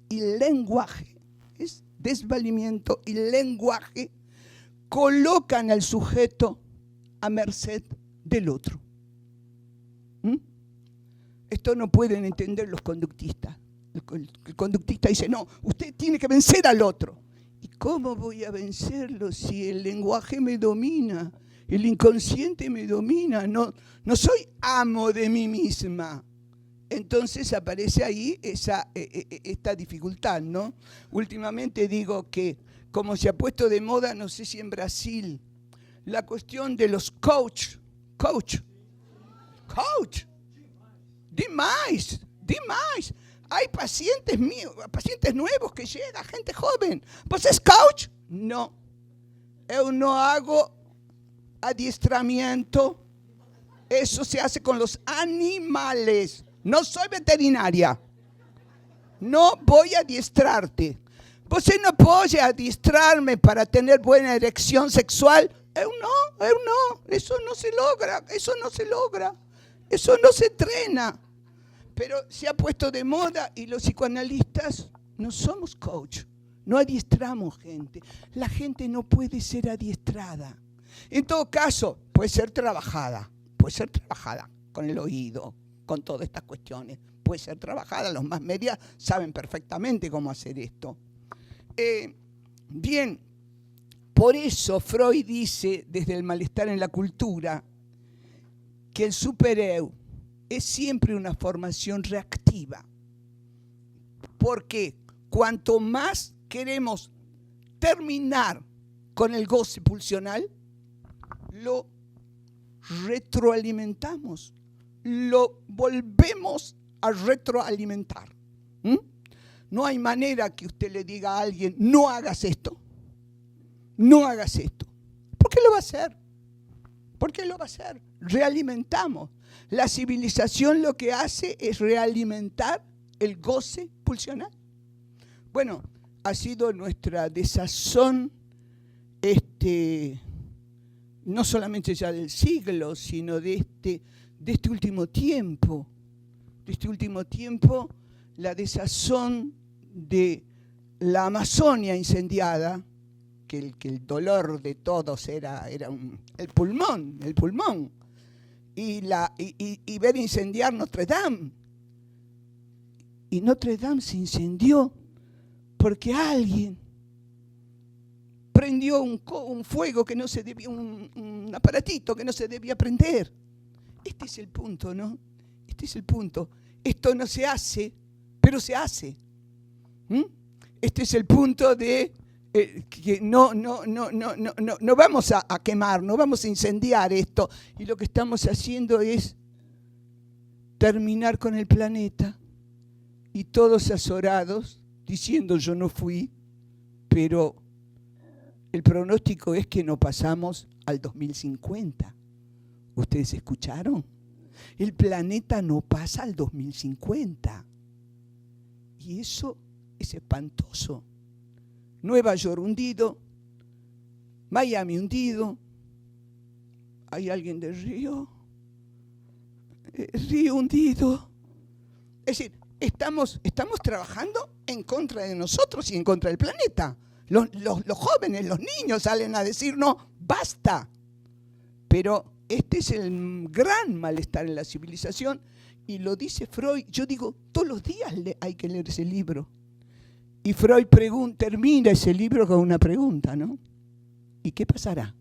y lenguaje, es desvalimiento y lenguaje colocan al sujeto a merced del otro. Esto no pueden entender los conductistas. El conductista dice, no, usted tiene que vencer al otro. ¿Y cómo voy a vencerlo si el lenguaje me domina? El inconsciente me domina. No soy amo de mí misma. Entonces aparece ahí esta dificultad, ¿no? Últimamente digo que, como se ha puesto de moda, no sé si en Brasil, la cuestión de los coach. Demais. Hay pacientes míos, pacientes nuevos que llegan, gente joven. ¿Vos es coach? No. Yo no hago adiestramiento. Eso se hace con los animales. No soy veterinaria. No voy a adiestrarte. ¿Vos no podés adiestrarme para tener buena erección sexual? Yo no. Eso no se logra. Eso no se entrena. Pero se ha puesto de moda y los psicoanalistas no somos coach, no adiestramos gente. La gente no puede ser adiestrada. En todo caso, puede ser trabajada con el oído, con todas estas cuestiones. Puede ser trabajada, los más medias saben perfectamente cómo hacer esto. Bien, por eso Freud dice, desde el malestar en la cultura, que el superego es siempre una formación reactiva, porque cuanto más queremos terminar con el goce pulsional, lo retroalimentamos, lo volvemos a retroalimentar. No hay manera que usted le diga a alguien, no hagas esto. ¿Por qué lo va a hacer? Realimentamos. La civilización lo que hace es realimentar el goce pulsional. Bueno, ha sido nuestra desazón, no solamente ya del siglo, sino de este último tiempo. La desazón de la Amazonia incendiada, que el dolor de todos era el pulmón. Y ver incendiar Notre Dame. Y Notre Dame se incendió porque alguien prendió un fuego que no se debía, un aparatito que no se debía prender. Este es el punto, ¿no? Esto no se hace, pero se hace. Este es el punto de que no vamos a quemar, no vamos a incendiar esto. Y lo que estamos haciendo es terminar con el planeta. Y todos azorados, diciendo yo no fui, pero el pronóstico es que no pasamos al 2050. ¿Ustedes escucharon? El planeta no pasa al 2050. Y eso es espantoso. Nueva York hundido, Miami hundido. ¿Hay alguien de Río? Río hundido. Es decir, estamos trabajando en contra de nosotros y en contra del planeta. Los jóvenes, los niños salen a decirnos, basta. Pero este es el gran malestar en la civilización y lo dice Freud. Yo digo, todos los días hay que leer ese libro. Y Freud termina ese libro con una pregunta, ¿no? ¿Y qué pasará?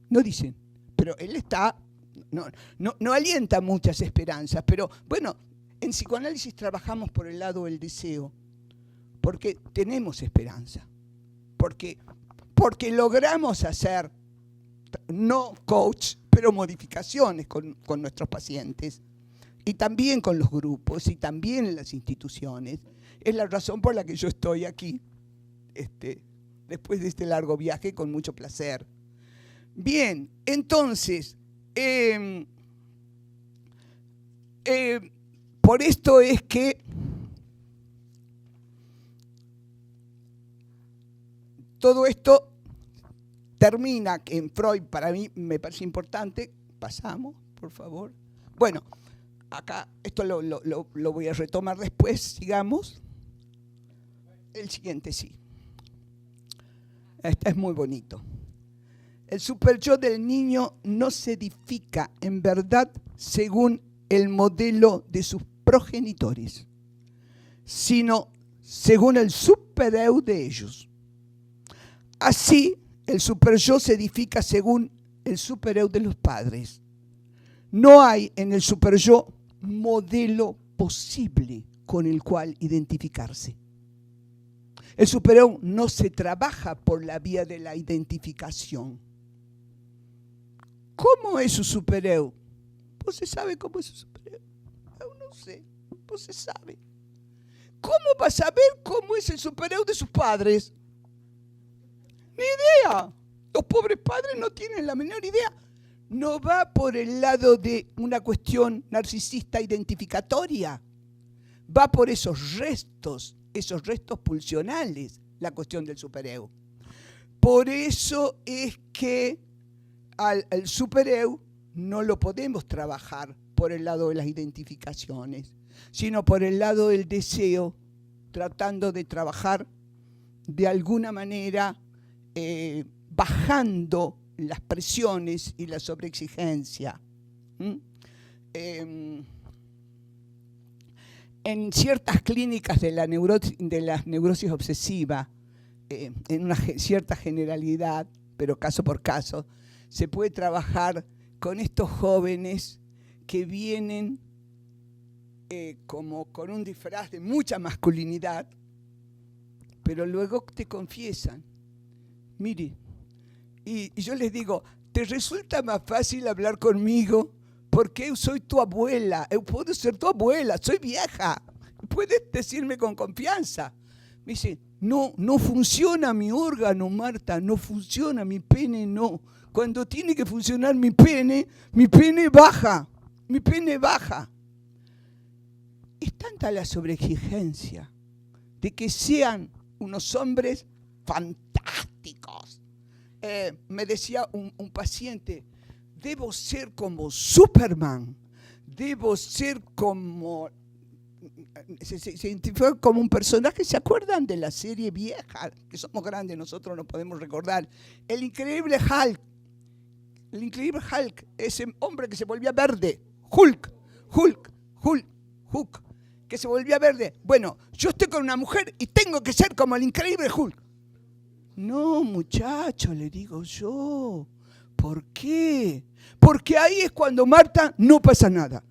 No dicen, pero él no alienta muchas esperanzas, pero bueno, en psicoanálisis trabajamos por el lado del deseo, porque tenemos esperanza. porque logramos hacer, no coach, pero modificaciones con nuestros pacientes, y también con los grupos, y también en las instituciones. Es la razón por la que yo estoy aquí, después de este largo viaje, con mucho placer. Bien, entonces, por esto es que todo esto termina en Freud. Para mí me parece importante. Pasamos, por favor. Bueno, acá esto lo voy a retomar después, sigamos. El siguiente, sí. Este es muy bonito. El superyo del niño no se edifica en verdad según el modelo de sus progenitores, sino según el supereu de ellos. Así, el superyo se edifica según el supereu de los padres. No hay en el superyo modelo posible con el cual identificarse. El supereu no se trabaja por la vía de la identificación. ¿Cómo es su supereu? ¿Vos se sabe cómo es su supereu? Yo no sé, vos se sabe. ¿Cómo vas a saber cómo es el supereu de sus padres? Ni idea. Los pobres padres no tienen la menor idea. No va por el lado de una cuestión narcisista identificatoria. Va por esos restos pulsionales, la cuestión del supereu. Por eso es que al supereu no lo podemos trabajar por el lado de las identificaciones, sino por el lado del deseo, tratando de trabajar de alguna manera bajando las presiones y la sobreexigencia. En ciertas clínicas de la neurosis obsesiva, en una cierta generalidad, pero caso por caso, se puede trabajar con estos jóvenes que vienen como con un disfraz de mucha masculinidad, pero luego te confiesan, mire, y yo les digo, ¿te resulta más fácil hablar conmigo? Porque yo soy tu abuela, yo puedo ser tu abuela, soy vieja, puedes decirme con confianza. Me dice, no funciona mi órgano, Marta, no funciona, mi pene no. Cuando tiene que funcionar mi pene baja, mi pene baja. Es tanta la sobreexigencia de que sean unos hombres fantásticos. Me decía un paciente, debo ser como Superman, debo ser como... Se identificó como un personaje. ¿Se acuerdan de la serie vieja? Que somos grandes, nosotros nos podemos recordar. El increíble Hulk. El increíble Hulk, ese hombre que se volvía verde. Hulk, que se volvía verde. Bueno, yo estoy con una mujer y tengo que ser como el increíble Hulk. No, muchacho, le digo yo. ¿Por qué? Porque ahí es cuando, Marta, no pasa nada.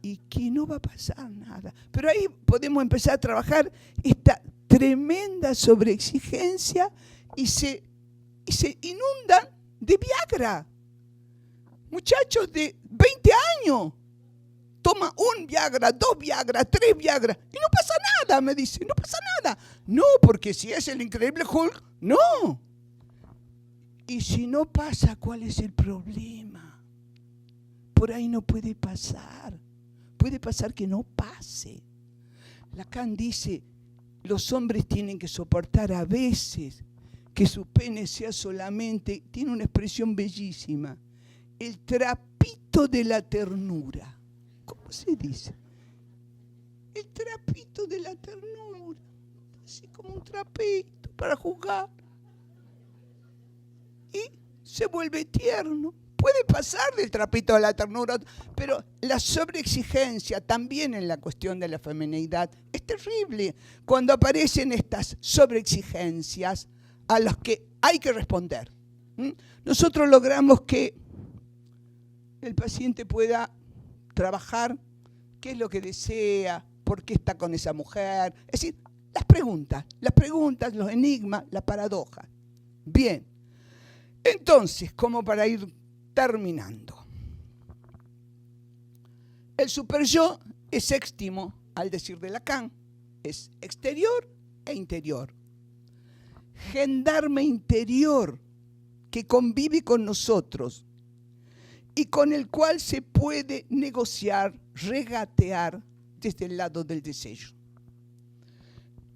Y que no va a pasar nada. Pero ahí podemos empezar a trabajar esta tremenda sobreexigencia y se inundan de Viagra. Muchachos de 20 años toma un Viagra, 2 Viagra, 3 Viagra y no pasa nada, me dice, no pasa nada. No, porque si es el increíble Hulk, no. Y si no pasa, ¿cuál es el problema? Por ahí no puede pasar. Puede pasar que no pase. Lacan dice, los hombres tienen que soportar a veces que su pene sea solamente, tiene una expresión bellísima, el trapito de la ternura. ¿Cómo se dice? El trapito de la ternura. Así como un trapito para jugar. Y se vuelve tierno. Puede pasar del trapito de la ternura, pero la sobreexigencia también en la cuestión de la femineidad es terrible cuando aparecen estas sobreexigencias a las que hay que responder. Nosotros logramos que el paciente pueda trabajar qué es lo que desea, por qué está con esa mujer. Es decir, Las preguntas, los enigmas, la paradoja. Bien, entonces, como para ir terminando. El superyo es sextimo, al decir de Lacan, es exterior e interior. Gendarme interior que convive con nosotros y con el cual se puede negociar, regatear desde el lado del deseo,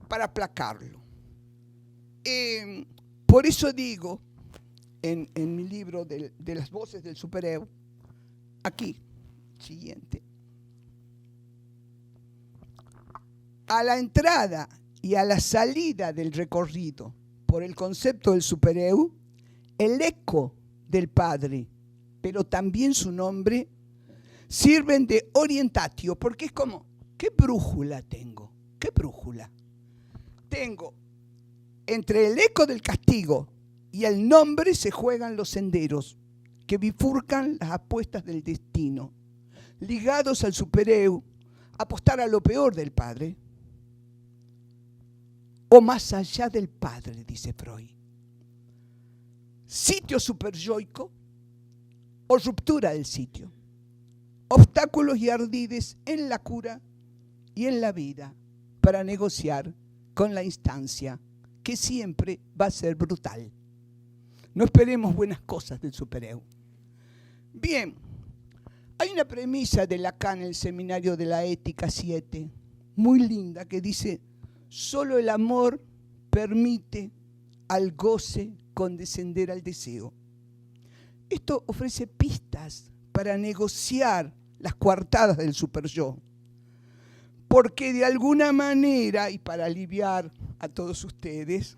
para aplacarlo. Por eso digo, en mi libro de las voces del superego, aquí, siguiente, a la entrada y a la salida del recorrido por el concepto del supereu, el eco del Padre, pero también su nombre, sirven de orientatio, porque es como, ¿qué brújula tengo? ¿Qué brújula? Tengo, entre el eco del castigo y el nombre se juegan los senderos que bifurcan las apuestas del destino, ligados al supereu, apostar a lo peor del Padre, o más allá del Padre, dice Freud. Sitio superyoico o ruptura del sitio. Obstáculos y ardides en la cura y en la vida para negociar con la instancia que siempre va a ser brutal. No esperemos buenas cosas del supereu. Bien, hay una premisa de Lacan en el Seminario de la Ética 7, muy linda, que dice: solo el amor permite al goce condescender al deseo. Esto ofrece pistas para negociar las coartadas del superyo, porque de alguna manera, y para aliviar a todos ustedes,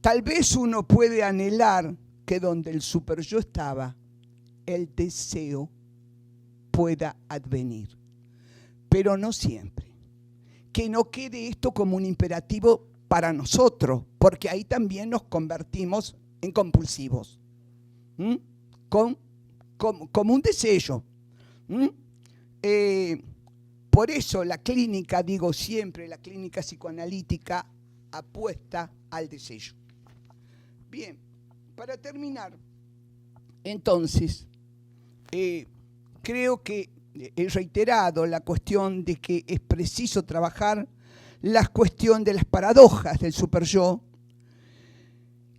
tal vez uno puede anhelar que donde el superyo estaba, el deseo pueda advenir, pero no siempre. Que no quede esto como un imperativo para nosotros, porque ahí también nos convertimos en compulsivos, como un deseo. Por eso la clínica, digo siempre, la clínica psicoanalítica apuesta al deseo. Bien, para terminar, entonces, creo que he reiterado la cuestión de que es preciso trabajar la cuestión de las paradojas del superyo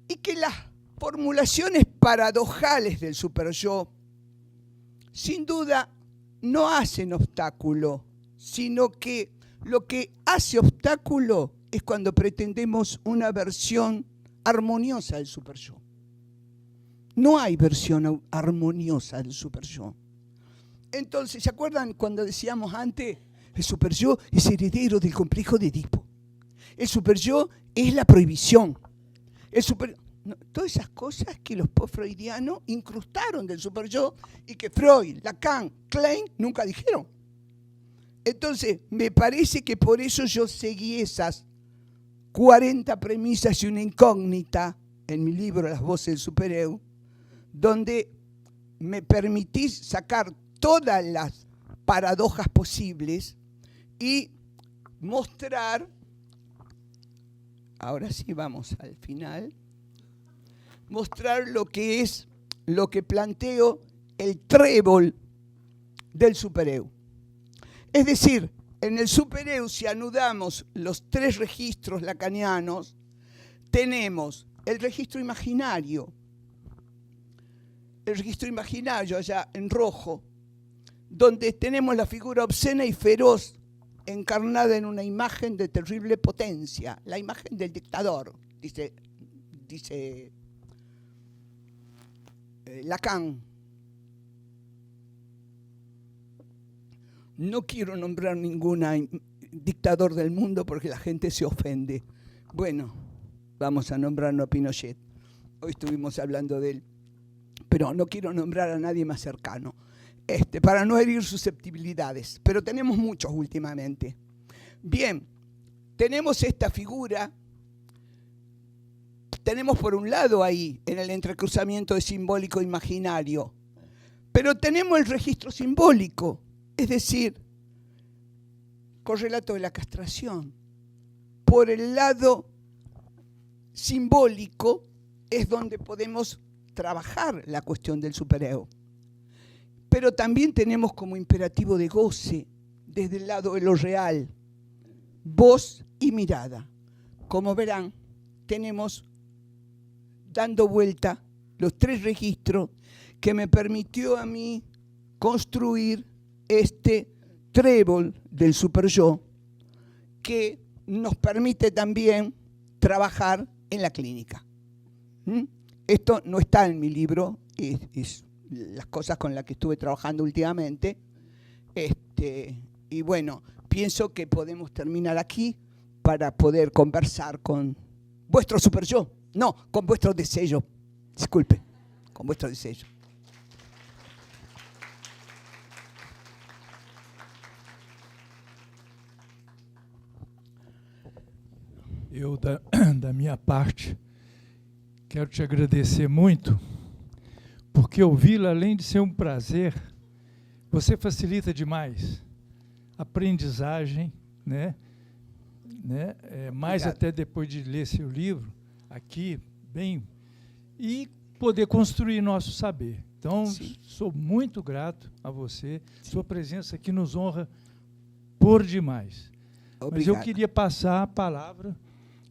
y que las formulaciones paradojales del superyo sin duda no hacen obstáculo, sino que lo que hace obstáculo es cuando pretendemos una versión armoniosa del superyo. No hay versión armoniosa del superyo. Entonces, ¿se acuerdan cuando decíamos antes? El superyo es heredero del complejo de Edipo. El superyo es la prohibición. Todas esas cosas que los post-freudianos incrustaron del superyo y que Freud, Lacan, Klein nunca dijeron. Entonces, me parece que por eso yo seguí esas 40 premisas y una incógnita en mi libro Las voces del supereu, donde me permitís sacar todas las paradojas posibles y mostrar, ahora sí vamos al final, mostrar lo que es, lo que planteo el trébol del supereu. Es decir, en el supereu, si anudamos los 3 registros lacanianos, tenemos el registro imaginario allá en rojo, donde tenemos la figura obscena y feroz encarnada en una imagen de terrible potencia, la imagen del dictador, dice Lacan. No quiero nombrar ningún dictador del mundo porque la gente se ofende. Bueno, vamos a nombrarlo a Pinochet. Hoy estuvimos hablando de él, pero no quiero nombrar a nadie más cercano. Para no herir susceptibilidades, pero tenemos muchos últimamente. Bien, tenemos esta figura, tenemos por un lado ahí, en el entrecruzamiento de simbólico e imaginario, pero tenemos el registro simbólico, es decir, correlato de la castración. Por el lado simbólico es donde podemos trabajar la cuestión del superego. Pero también tenemos como imperativo de goce, desde el lado de lo real, voz y mirada. Como verán, tenemos dando vuelta los 3 registros que me permitió a mí construir este trébol del superyo que nos permite también trabajar en la clínica. Esto no está en mi libro, es las cosas con las que estuve trabajando últimamente. Y bueno, pienso que podemos terminar aquí para poder conversar con vuestro superyo. No, con vuestro deseo. Disculpe, con vuestro deseo. Eu, da minha parte, quero te agradecer muito, porque ouvi-la, além de ser um prazer, você facilita demais a aprendizagem, né? Mais até depois de ler seu livro, aqui, bem, e poder construir nosso saber. Então, sim, sou muito grato a você. Sim. Sua presença aqui nos honra por demais. Obrigado. Mas eu queria passar a palavra.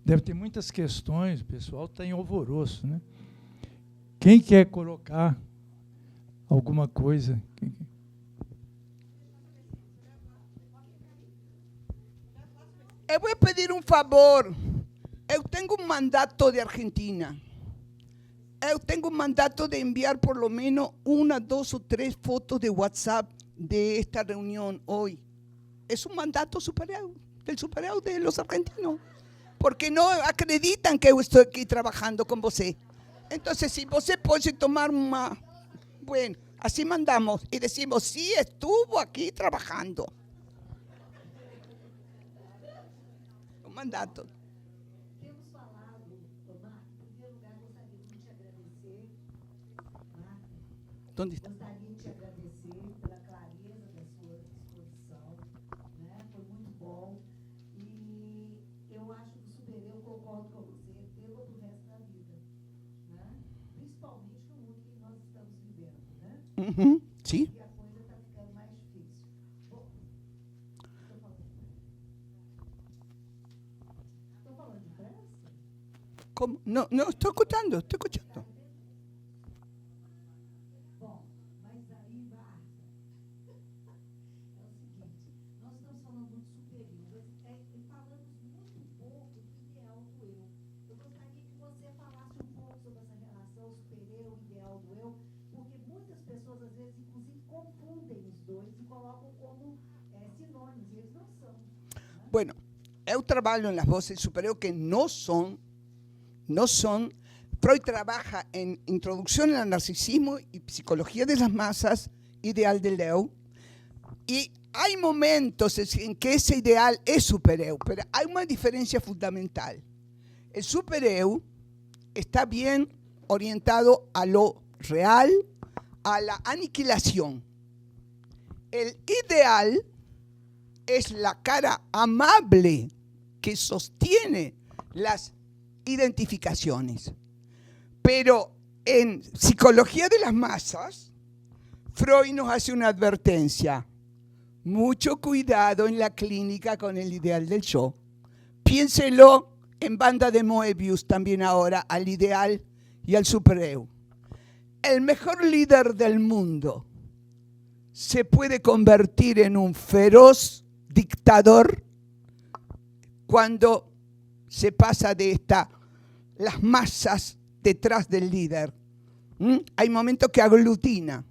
Deve ter muitas questões, o pessoal está em alvoroço, né? Quem quer colocar alguma coisa? Eu vou pedir um favor. Eu tenho um mandato de Argentina. Eu tenho um mandato de enviar por lo menos 1, 2 ou 3 fotos de WhatsApp de esta reunião hoje. É um mandato superior, del superior de los argentinos. Porque não acreditam que eu estou aqui trabalhando com você. Então, se você pode tomar uma... Bueno, assim mandamos e decimos, sí, estuvo aqui trabalhando. Um mandato. Temos falado, Omar, em primeiro lugar, gostaria de te agradecer. Onde está? Gostaria de te agradecer pela clareza da sua exposição. Né? Foi muito bom. E eu acho que o supereu, concordo com você, pelo do resto da vida. Né? Principalmente no mundo que nós estamos vivendo. Né? Uhum, sim. E a coisa está ficando mais difícil. Bom, estou falando depressa? Como? Não, estou escutando, Bom, mas aí, Marta, é o seguinte, nós estamos falando muito superior, e falamos muito pouco do ideal do eu. Eu gostaria que você falasse um pouco sobre essa relação superior e ideal do eu, porque muitas pessoas, às vezes, inclusive, confundem os dois e colocam como sinônimos, e eles não são. Né? Bueno, eu trabalho nas vozes superior que não são. Freud trabaja en Introducción al Narcisismo y Psicología de las Masas, ideal del eu. Y hay momentos en que ese ideal es supereu, pero hay una diferencia fundamental. El supereu está bien orientado a lo real, a la aniquilación. El ideal es la cara amable que sostiene las identificaciones. Pero en Psicología de las Masas, Freud nos hace una advertencia. Mucho cuidado en la clínica con el ideal del yo. Piénselo en Banda de Moebius también ahora, al ideal y al supereu. El mejor líder del mundo se puede convertir en un feroz dictador cuando se pasa de las masas detrás del líder. Hay momentos que aglutina.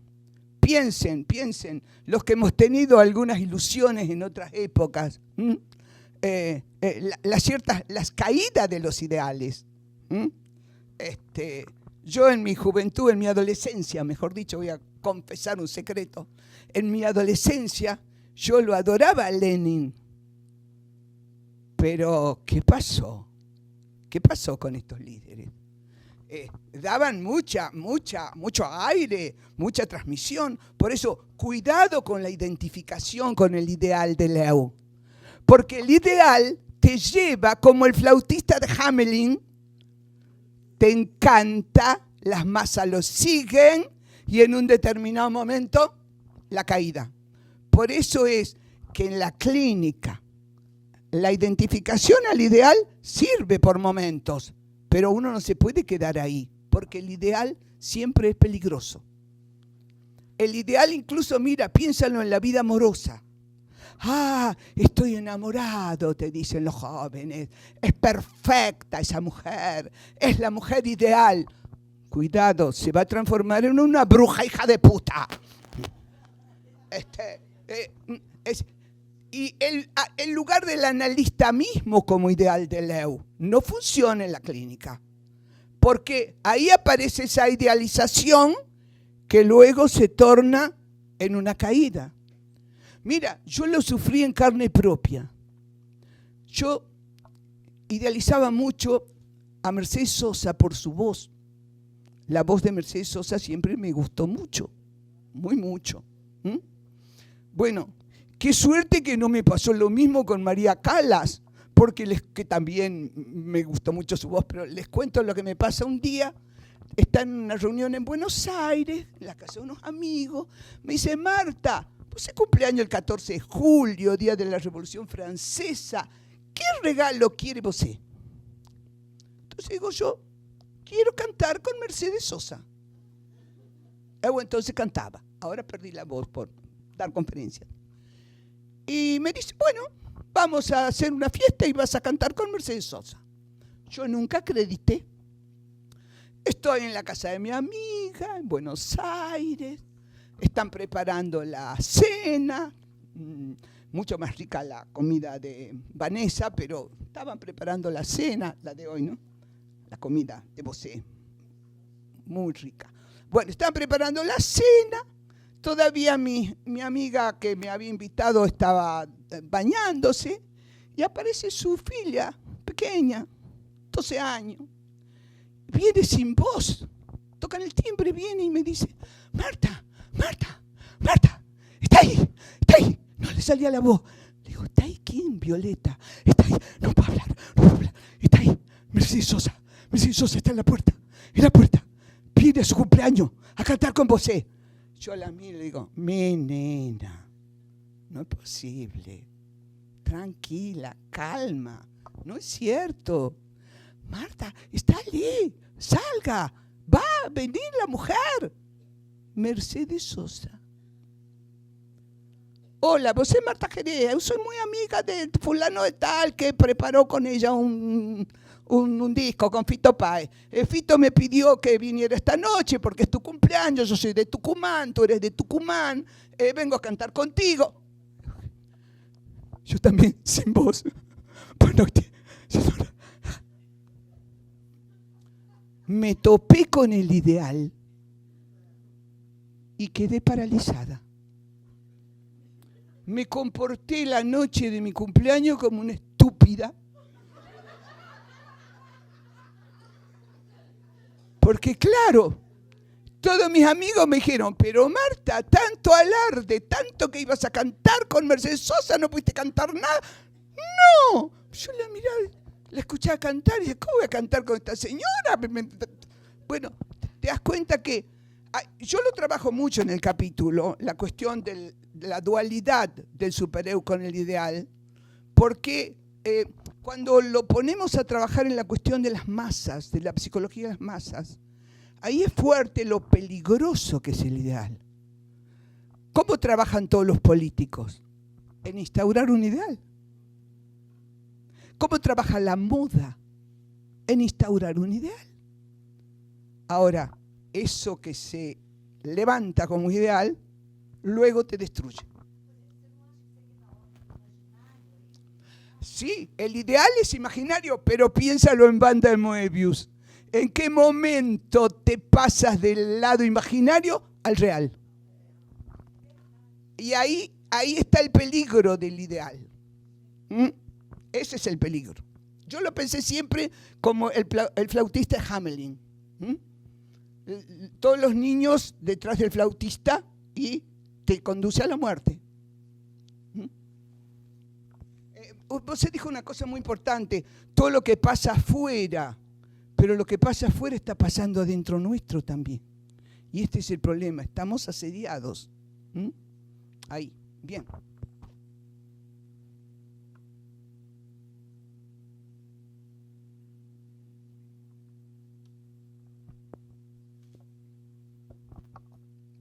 Piensen, los que hemos tenido algunas ilusiones en otras épocas, las caídas de los ideales. Yo en mi juventud, en mi adolescencia, mejor dicho, voy a confesar un secreto, en mi adolescencia yo lo adoraba a Lenin. Pero, ¿qué pasó? ¿Qué pasó con estos líderes? Daban mucho aire, mucha transmisión. Por eso, cuidado con la identificación con el ideal del eu. Porque el ideal te lleva, como el flautista de Hamelin, te encanta, las masas lo siguen y en un determinado momento la caída. Por eso es que en la clínica la identificación al ideal sirve por momentos, pero uno no se puede quedar ahí, porque el ideal siempre es peligroso. El ideal incluso, mira, piénsalo en la vida amorosa. Ah, estoy enamorado, te dicen los jóvenes. Es perfecta esa mujer, es la mujer ideal. Cuidado, se va a transformar en una bruja hija de puta. Y el lugar del analista mismo como ideal de Leu no funciona en la clínica, porque ahí aparece esa idealización que luego se torna en una caída. Mira, yo lo sufrí en carne propia. Yo idealizaba mucho a Mercedes Sosa por su voz. La voz de Mercedes Sosa siempre me gustó mucho, muy mucho. Bueno, qué suerte que no me pasó lo mismo con María Callas, porque que también me gustó mucho su voz, pero les cuento lo que me pasa un día. Está en una reunión en Buenos Aires, en la casa de unos amigos. Me dice, Marta, pues es cumpleaños el 14 de julio, día de la Revolución Francesa. ¿Qué regalo quiere usted? Entonces digo yo, quiero cantar con Mercedes Sosa. Bueno, entonces cantaba. Ahora perdí la voz por dar conferencias. Y me dice, bueno, vamos a hacer una fiesta y vas a cantar con Mercedes Sosa. Yo nunca acredité. Estoy en la casa de mi amiga, en Buenos Aires. Están preparando la cena. Mucho más rica la comida de Vanessa, pero estaban preparando la cena, la de hoy, ¿no? La comida de Bosé. Muy rica. Bueno, estaban preparando la cena. Todavía mi amiga que me había invitado estaba bañándose y aparece su filla pequeña, 12 años. Viene sin voz, tocan el timbre, viene y me dice, Marta, Marta, Marta, está ahí. No le salía la voz. Digo, ¿está ahí quién, Violeta? Está ahí, no puedo hablar. Está ahí, Mercedes Sosa está en la puerta, Viene a su cumpleaños a cantar con vos. Yo la miro y le digo, mi nena, no es posible. Tranquila, calma, no es cierto. Marta, está allí, salga, va a venir la mujer. Mercedes Sosa. Hola, vos sos Marta Jerez, yo soy muy amiga de fulano de tal que preparó con ella un disco con Fito Páez. Fito me pidió que viniera esta noche porque es tu cumpleaños, yo soy de Tucumán, tú eres de Tucumán, vengo a cantar contigo. Yo también, sin voz. Bueno, me topé con el ideal y quedé paralizada. Me comporté la noche de mi cumpleaños como una estúpida. Porque claro, todos mis amigos me dijeron, pero Marta, tanto alarde, tanto que ibas a cantar con Mercedes Sosa, no pudiste cantar nada. No, yo la miraba, la escuchaba cantar y dije, ¿cómo voy a cantar con esta señora? Bueno, te das cuenta que yo lo trabajo mucho en el capítulo, la cuestión de la dualidad del supereu con el ideal, porque cuando lo ponemos a trabajar en la cuestión de las masas, de la psicología de las masas, ahí es fuerte lo peligroso que es el ideal. ¿Cómo trabajan todos los políticos? En instaurar un ideal. ¿Cómo trabaja la moda? En instaurar un ideal. Ahora, eso que se levanta como ideal, luego te destruye. Sí, el ideal es imaginario, pero piénsalo en Banda de Moebius. ¿En qué momento te pasas del lado imaginario al real? Y ahí está el peligro del ideal. Ese es el peligro. Yo lo pensé siempre como el flautista de Hamelin. Todos los niños detrás del flautista y te conduce a la muerte. Usted dijo una cosa muy importante, todo lo que pasa afuera, pero lo que pasa afuera está pasando adentro nuestro también. Y este es el problema, estamos asediados. ¿Mm? Ahí, bien.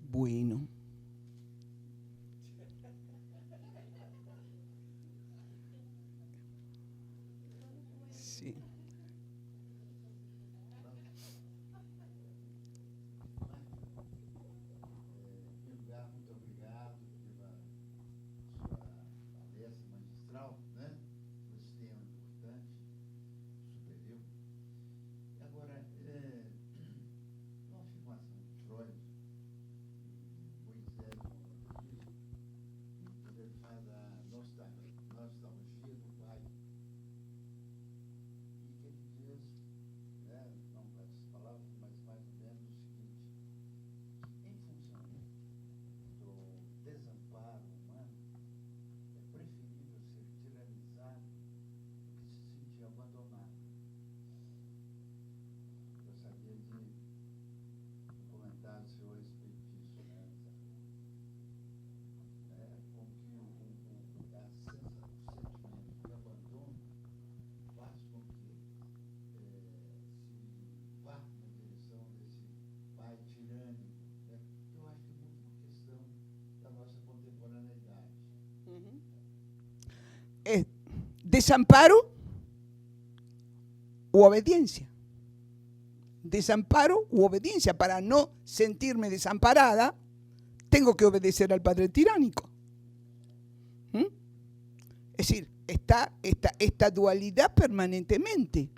Bueno. Sí. Edgar, muito obrigado pela sua palestra magistral, né? Esse tema importante, superior. E agora, uma afirmação de Freud, Moisés, quando ele faz a nostalgia do pai. E que ele diz, né, não com essas palavras, mas mais ou menos o seguinte, que em função do desamparo humano, é preferível ser tiranizado do que se sentir abandonado. Gostaria de um comentário seu a respeito disso, né? Como que o sentimento de abandono faz com que se vá na direção desse pai tirânico, né? Eu acho que é muito uma questão da nossa contemporaneidade. Desamparo u obediencia. Desamparo u obediencia. Para no sentirme desamparada, tengo que obedecer al padre tiránico. ¿Mm? Es decir, está esta dualidad permanentemente.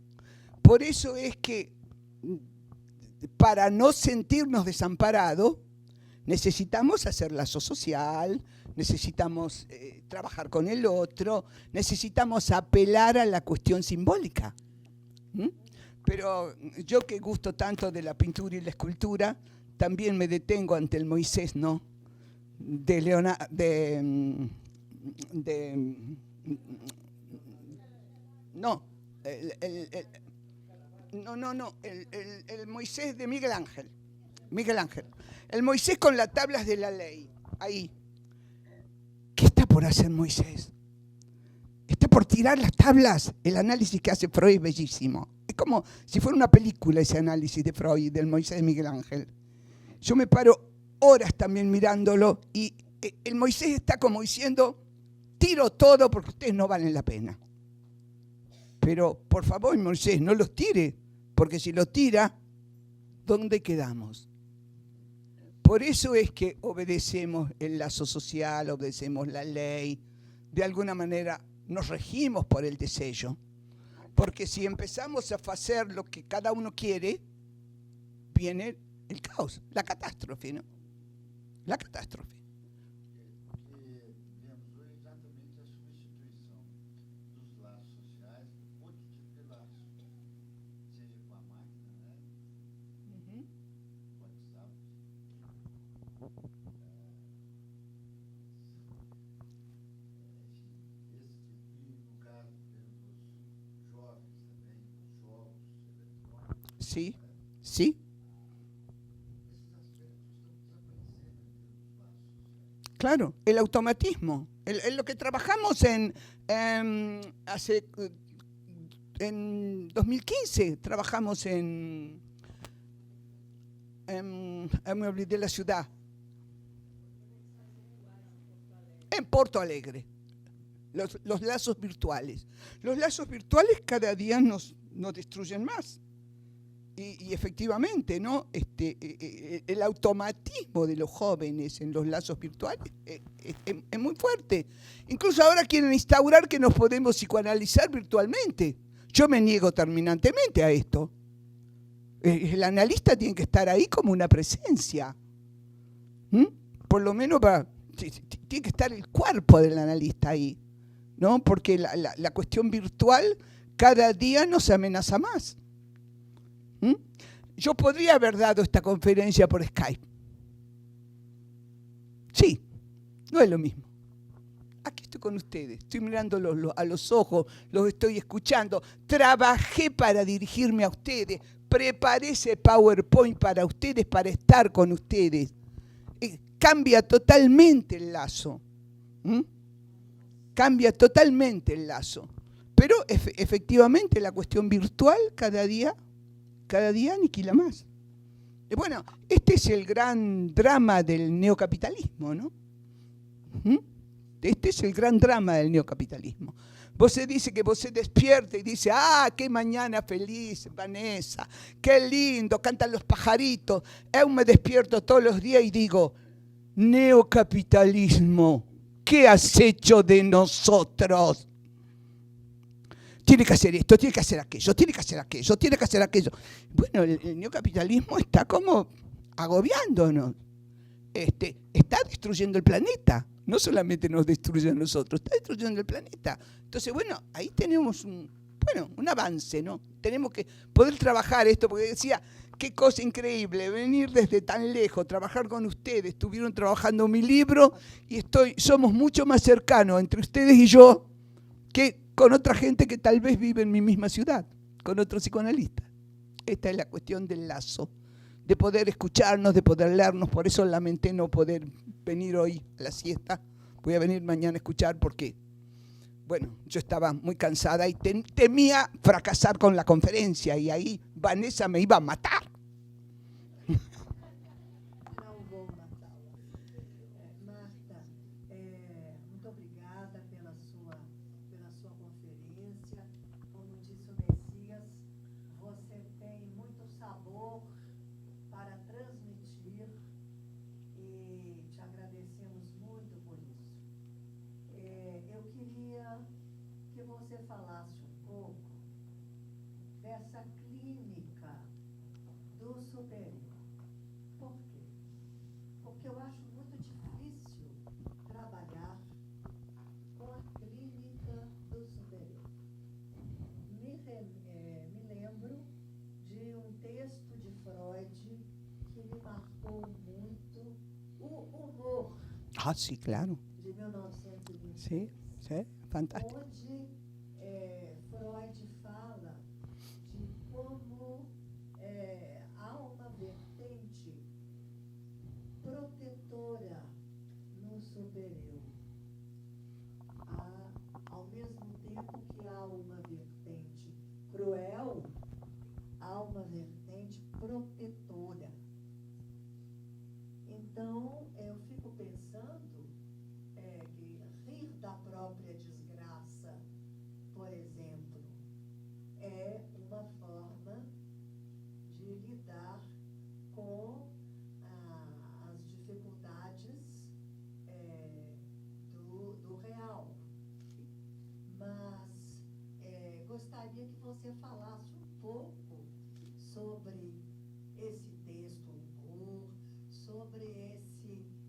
Por eso es que para no sentirnos desamparados, necesitamos hacer lazo social, necesitamos trabajar con el otro, necesitamos apelar a la cuestión simbólica. ¿Mm? Pero yo que gusto tanto de la pintura y la escultura, también me detengo ante el Moisés, ¿no? De Leonardo, no, el Moisés de Miguel Ángel. El Moisés con las tablas de la ley, ahí. ¿Qué está por hacer Moisés? Está por tirar las tablas. El análisis que hace Freud es bellísimo. Es como si fuera una película ese análisis de Freud, del Moisés de Miguel Ángel. Yo me paro horas también mirándolo y el Moisés está como diciendo, tiro todo porque ustedes no valen la pena. Pero por favor, Moisés, no los tire, porque si los tira, ¿dónde quedamos? Por eso es que obedecemos el lazo social, obedecemos la ley, de alguna manera nos regimos por el deseo. Porque si empezamos a hacer lo que cada uno quiere, viene el caos, la catástrofe, ¿no? La catástrofe. Porque vemos hoje exatamente a substituição dos laços sociais por outro tipo de laço, seja com a máquina, né? WhatsApp. Esse tipo, e no caso dos jovens também, os jogos eletrônicos. Sí, sí. Esses aspectos estão desaparecendo entre os laços sociais. Claro, el automatismo. Lo que trabajamos en 2015, trabajamos en me olvidé la ciudad. En Porto Alegre. Los lazos virtuales. Los lazos virtuales cada día nos destruyen más. Y efectivamente, ¿no? El automatismo de los jóvenes en los lazos virtuales es muy fuerte. Incluso ahora quieren instaurar que nos podemos psicoanalizar virtualmente. Yo me niego terminantemente a esto. El analista tiene que estar ahí como una presencia. Por lo menos tiene que estar el cuerpo del analista ahí, ¿no? Porque la cuestión virtual cada día nos amenaza más. Yo podría haber dado esta conferencia por Skype. Sí, no es lo mismo. Aquí estoy con ustedes, estoy mirándolos a los ojos, los estoy escuchando. Trabajé para dirigirme a ustedes, preparé ese PowerPoint para ustedes, para estar con ustedes. Cambia totalmente el lazo. Cambia totalmente el lazo. Pero efectivamente la cuestión virtual cada día aniquila más. Y bueno, este es el gran drama del neocapitalismo, ¿no? Este es el gran drama del neocapitalismo. Vos se dice que vos se despierta y dice, qué mañana feliz, Vanessa, qué lindo, cantan los pajaritos. Yo me despierto todos los días y digo, neocapitalismo, ¿qué has hecho de nosotros? Tiene que hacer esto, tiene que hacer aquello, tiene que hacer aquello, tiene que hacer aquello. Bueno, el neocapitalismo está como agobiándonos. Está destruyendo el planeta. No solamente nos destruye a nosotros, está destruyendo el planeta. Entonces, bueno, ahí tenemos un avance, ¿no? Tenemos que poder trabajar esto, porque decía, qué cosa increíble, venir desde tan lejos, trabajar con ustedes. Estuvieron trabajando mi libro y somos mucho más cercanos entre ustedes y yo que con otra gente que tal vez vive en mi misma ciudad, con otros psicoanalistas. Esta es la cuestión del lazo, de poder escucharnos, de poder leernos. Por eso lamenté no poder venir hoy a la siesta. Voy a venir mañana a escuchar porque, bueno, yo estaba muy cansada y temía fracasar con la conferencia y ahí Vanessa me iba a matar. Não vou matá-la. Marta, muito obrigada pela sua conferência. Como disse o Messias, você tem muito sabor para transmitir e te agradecemos muito por isso. Eu queria que você falasse um pouco dessa clínica do superior. Por quê? Porque eu acho muito difícil trabalhar com a clínica do superior. Me lembro de um texto de Freud que me marcou muito, o Humor, Sí, claro. de 1920. Sí, fantástico. Onde Freud fala de como há uma vertente protetora no superior. Ao mesmo tempo que há uma vertente cruel, há uma vertente protetora. Então, eu fico pensando que rir da própria desgraça, por exemplo, é uma forma de lidar com as dificuldades do real. Mas gostaria que você falasse um pouco sobre esse texto, sobre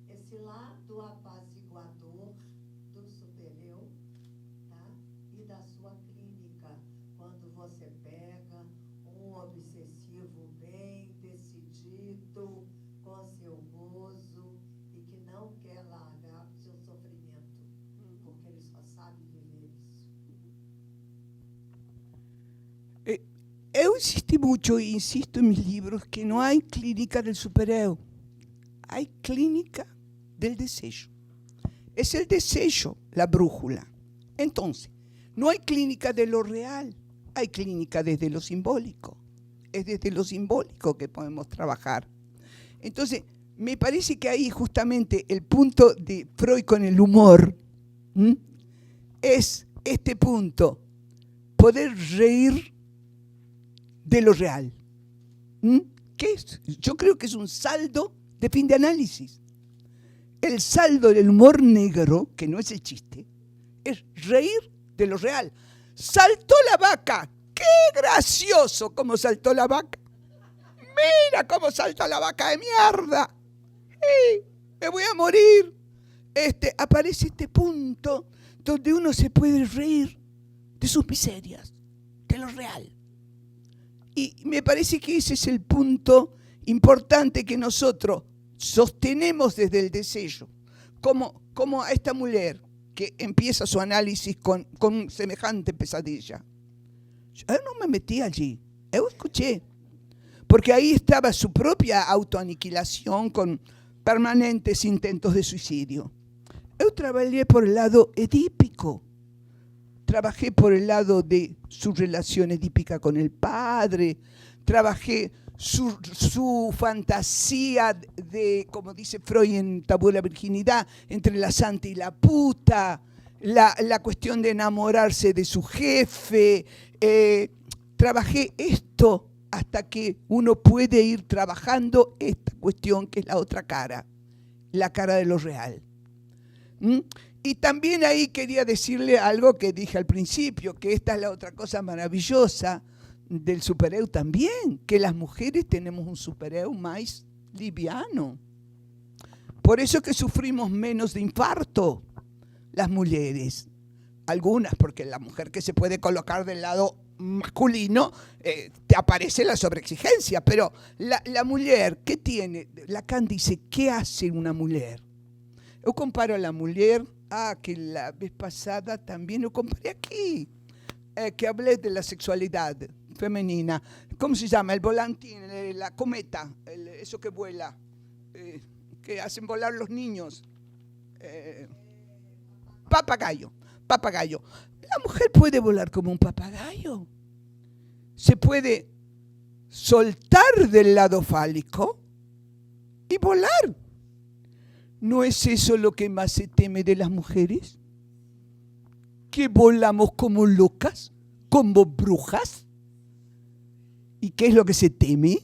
esse lado apaziguador do superior, tá? E da sua clínica, quando você pega um obsessivo bem decidido, com seu gozo e que não quer largar o seu sofrimento, porque ele só sabe viver isso. Yo insistí mucho e insisto en mis libros que no hay clínica del superego, hay clínica del deseo. Es el deseo la brújula. Entonces, no hay clínica de lo real, hay clínica desde lo simbólico. Es desde lo simbólico que podemos trabajar. Entonces, me parece que ahí justamente el punto de Freud con el humor es este punto, poder reír de lo real. ¿Qué es? Yo creo que es un saldo de fin de análisis. El saldo del humor negro, que no es el chiste, es reír de lo real. Saltó la vaca. ¡Qué gracioso cómo saltó la vaca! ¡Mira cómo salta la vaca de mierda! ¡Me voy a morir! Aparece este punto donde uno se puede reír de sus miserias, de lo real. Y me parece que ese es el punto importante que nosotros sostenemos desde el deseo. Como a esta mujer que empieza su análisis con semejante pesadilla. Yo no me metí allí, yo escuché, porque ahí estaba su propia autoaniquilación con permanentes intentos de suicidio. Yo trabajé por el lado edípico, trabajé por el lado de su relación edípica con el padre, trabajé su fantasía de, como dice Freud en Tabú de la Virginidad, entre la santa y la puta, la cuestión de enamorarse de su jefe. Trabajé esto hasta que uno puede ir trabajando esta cuestión que es la otra cara, la cara de lo real. Y también ahí quería decirle algo que dije al principio, que esta es la otra cosa maravillosa del supereu también, que las mujeres tenemos un supereu más liviano. Por eso que sufrimos menos de infarto las mujeres. Algunas, porque la mujer que se puede colocar del lado masculino, te aparece la sobreexigencia, pero la mujer, ¿qué tiene? Lacan dice, ¿qué hace una mujer? Yo comparo a la mujer, que la vez pasada también lo comparé aquí, que hablé de la sexualidad femenina. ¿Cómo se llama? El volantín, la cometa, eso que vuela, que hacen volar los niños. Papagayo. La mujer puede volar como un papagayo. Se puede soltar del lado fálico y volar. ¿No es eso lo que más se teme de las mujeres? ¿Que volamos como locas? ¿Como brujas? ¿Y qué es lo que se teme?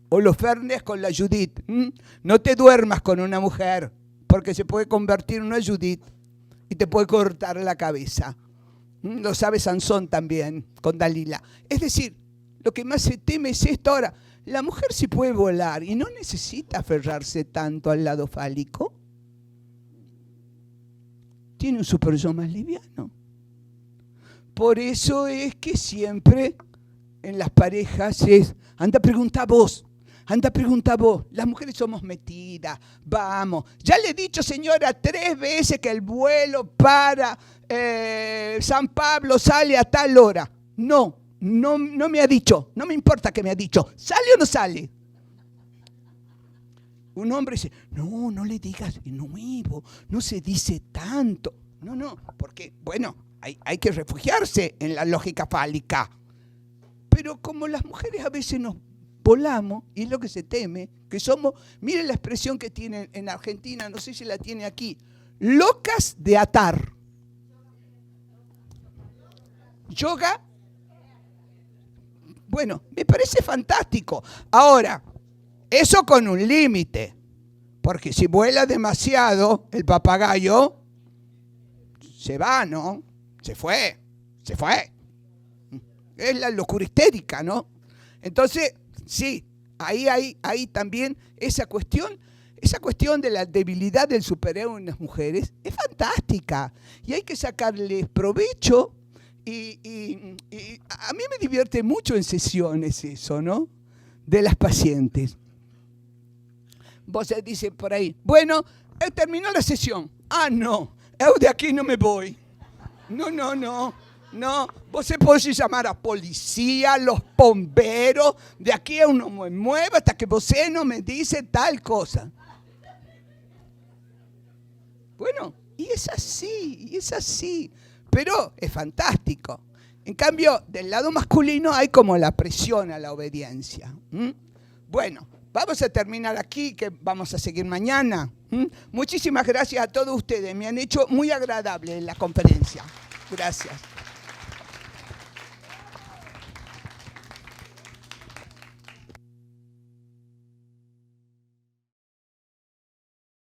O los Fernes con la Judith. No te duermas con una mujer, porque se puede convertir en una Judith y te puede cortar la cabeza. Lo sabe Sansón también, con Dalila. Es decir, lo que más se teme es esto. Ahora, la mujer sí puede volar y no necesita aferrarse tanto al lado fálico. Tiene un superyo más liviano. Por eso es que siempre en las parejas es, anda pregunta vos. Las mujeres somos metidas, vamos. Ya le he dicho, señora, 3 veces que el vuelo para San Pablo sale a tal hora. No me ha dicho, no me importa que me ha dicho, ¿sale o no sale? Un hombre dice, no le digas de nuevo, no se dice tanto. No, porque, bueno, hay que refugiarse en la lógica fálica. Pero como las mujeres a veces nos volamos, y es lo que se teme, que somos, miren la expresión que tienen en Argentina, no sé si la tiene aquí, locas de atar. Yoga. Bueno, me parece fantástico. Ahora, eso con un límite, porque si vuela demasiado el papagayo, se va, ¿no? Se fue. Es la locura histérica, ¿no? Entonces, sí, ahí hay también esa cuestión de la debilidad del superhéroe en las mujeres, es fantástica, y hay que sacarles provecho. Y a mí me divierte mucho en sesiones eso, ¿no? De las pacientes. Vos dices por ahí, bueno, terminó la sesión. No, yo de aquí no me voy. No. Vos podés llamar a policía, los bomberos, de aquí a uno me mueve hasta que vos no me dice tal cosa. Bueno, y es así. Pero es fantástico. En cambio, del lado masculino hay como la presión a la obediencia. Bueno, vamos a terminar aquí, que vamos a seguir mañana. Muchísimas gracias a todos ustedes. Me han hecho muy agradable la conferencia. Gracias.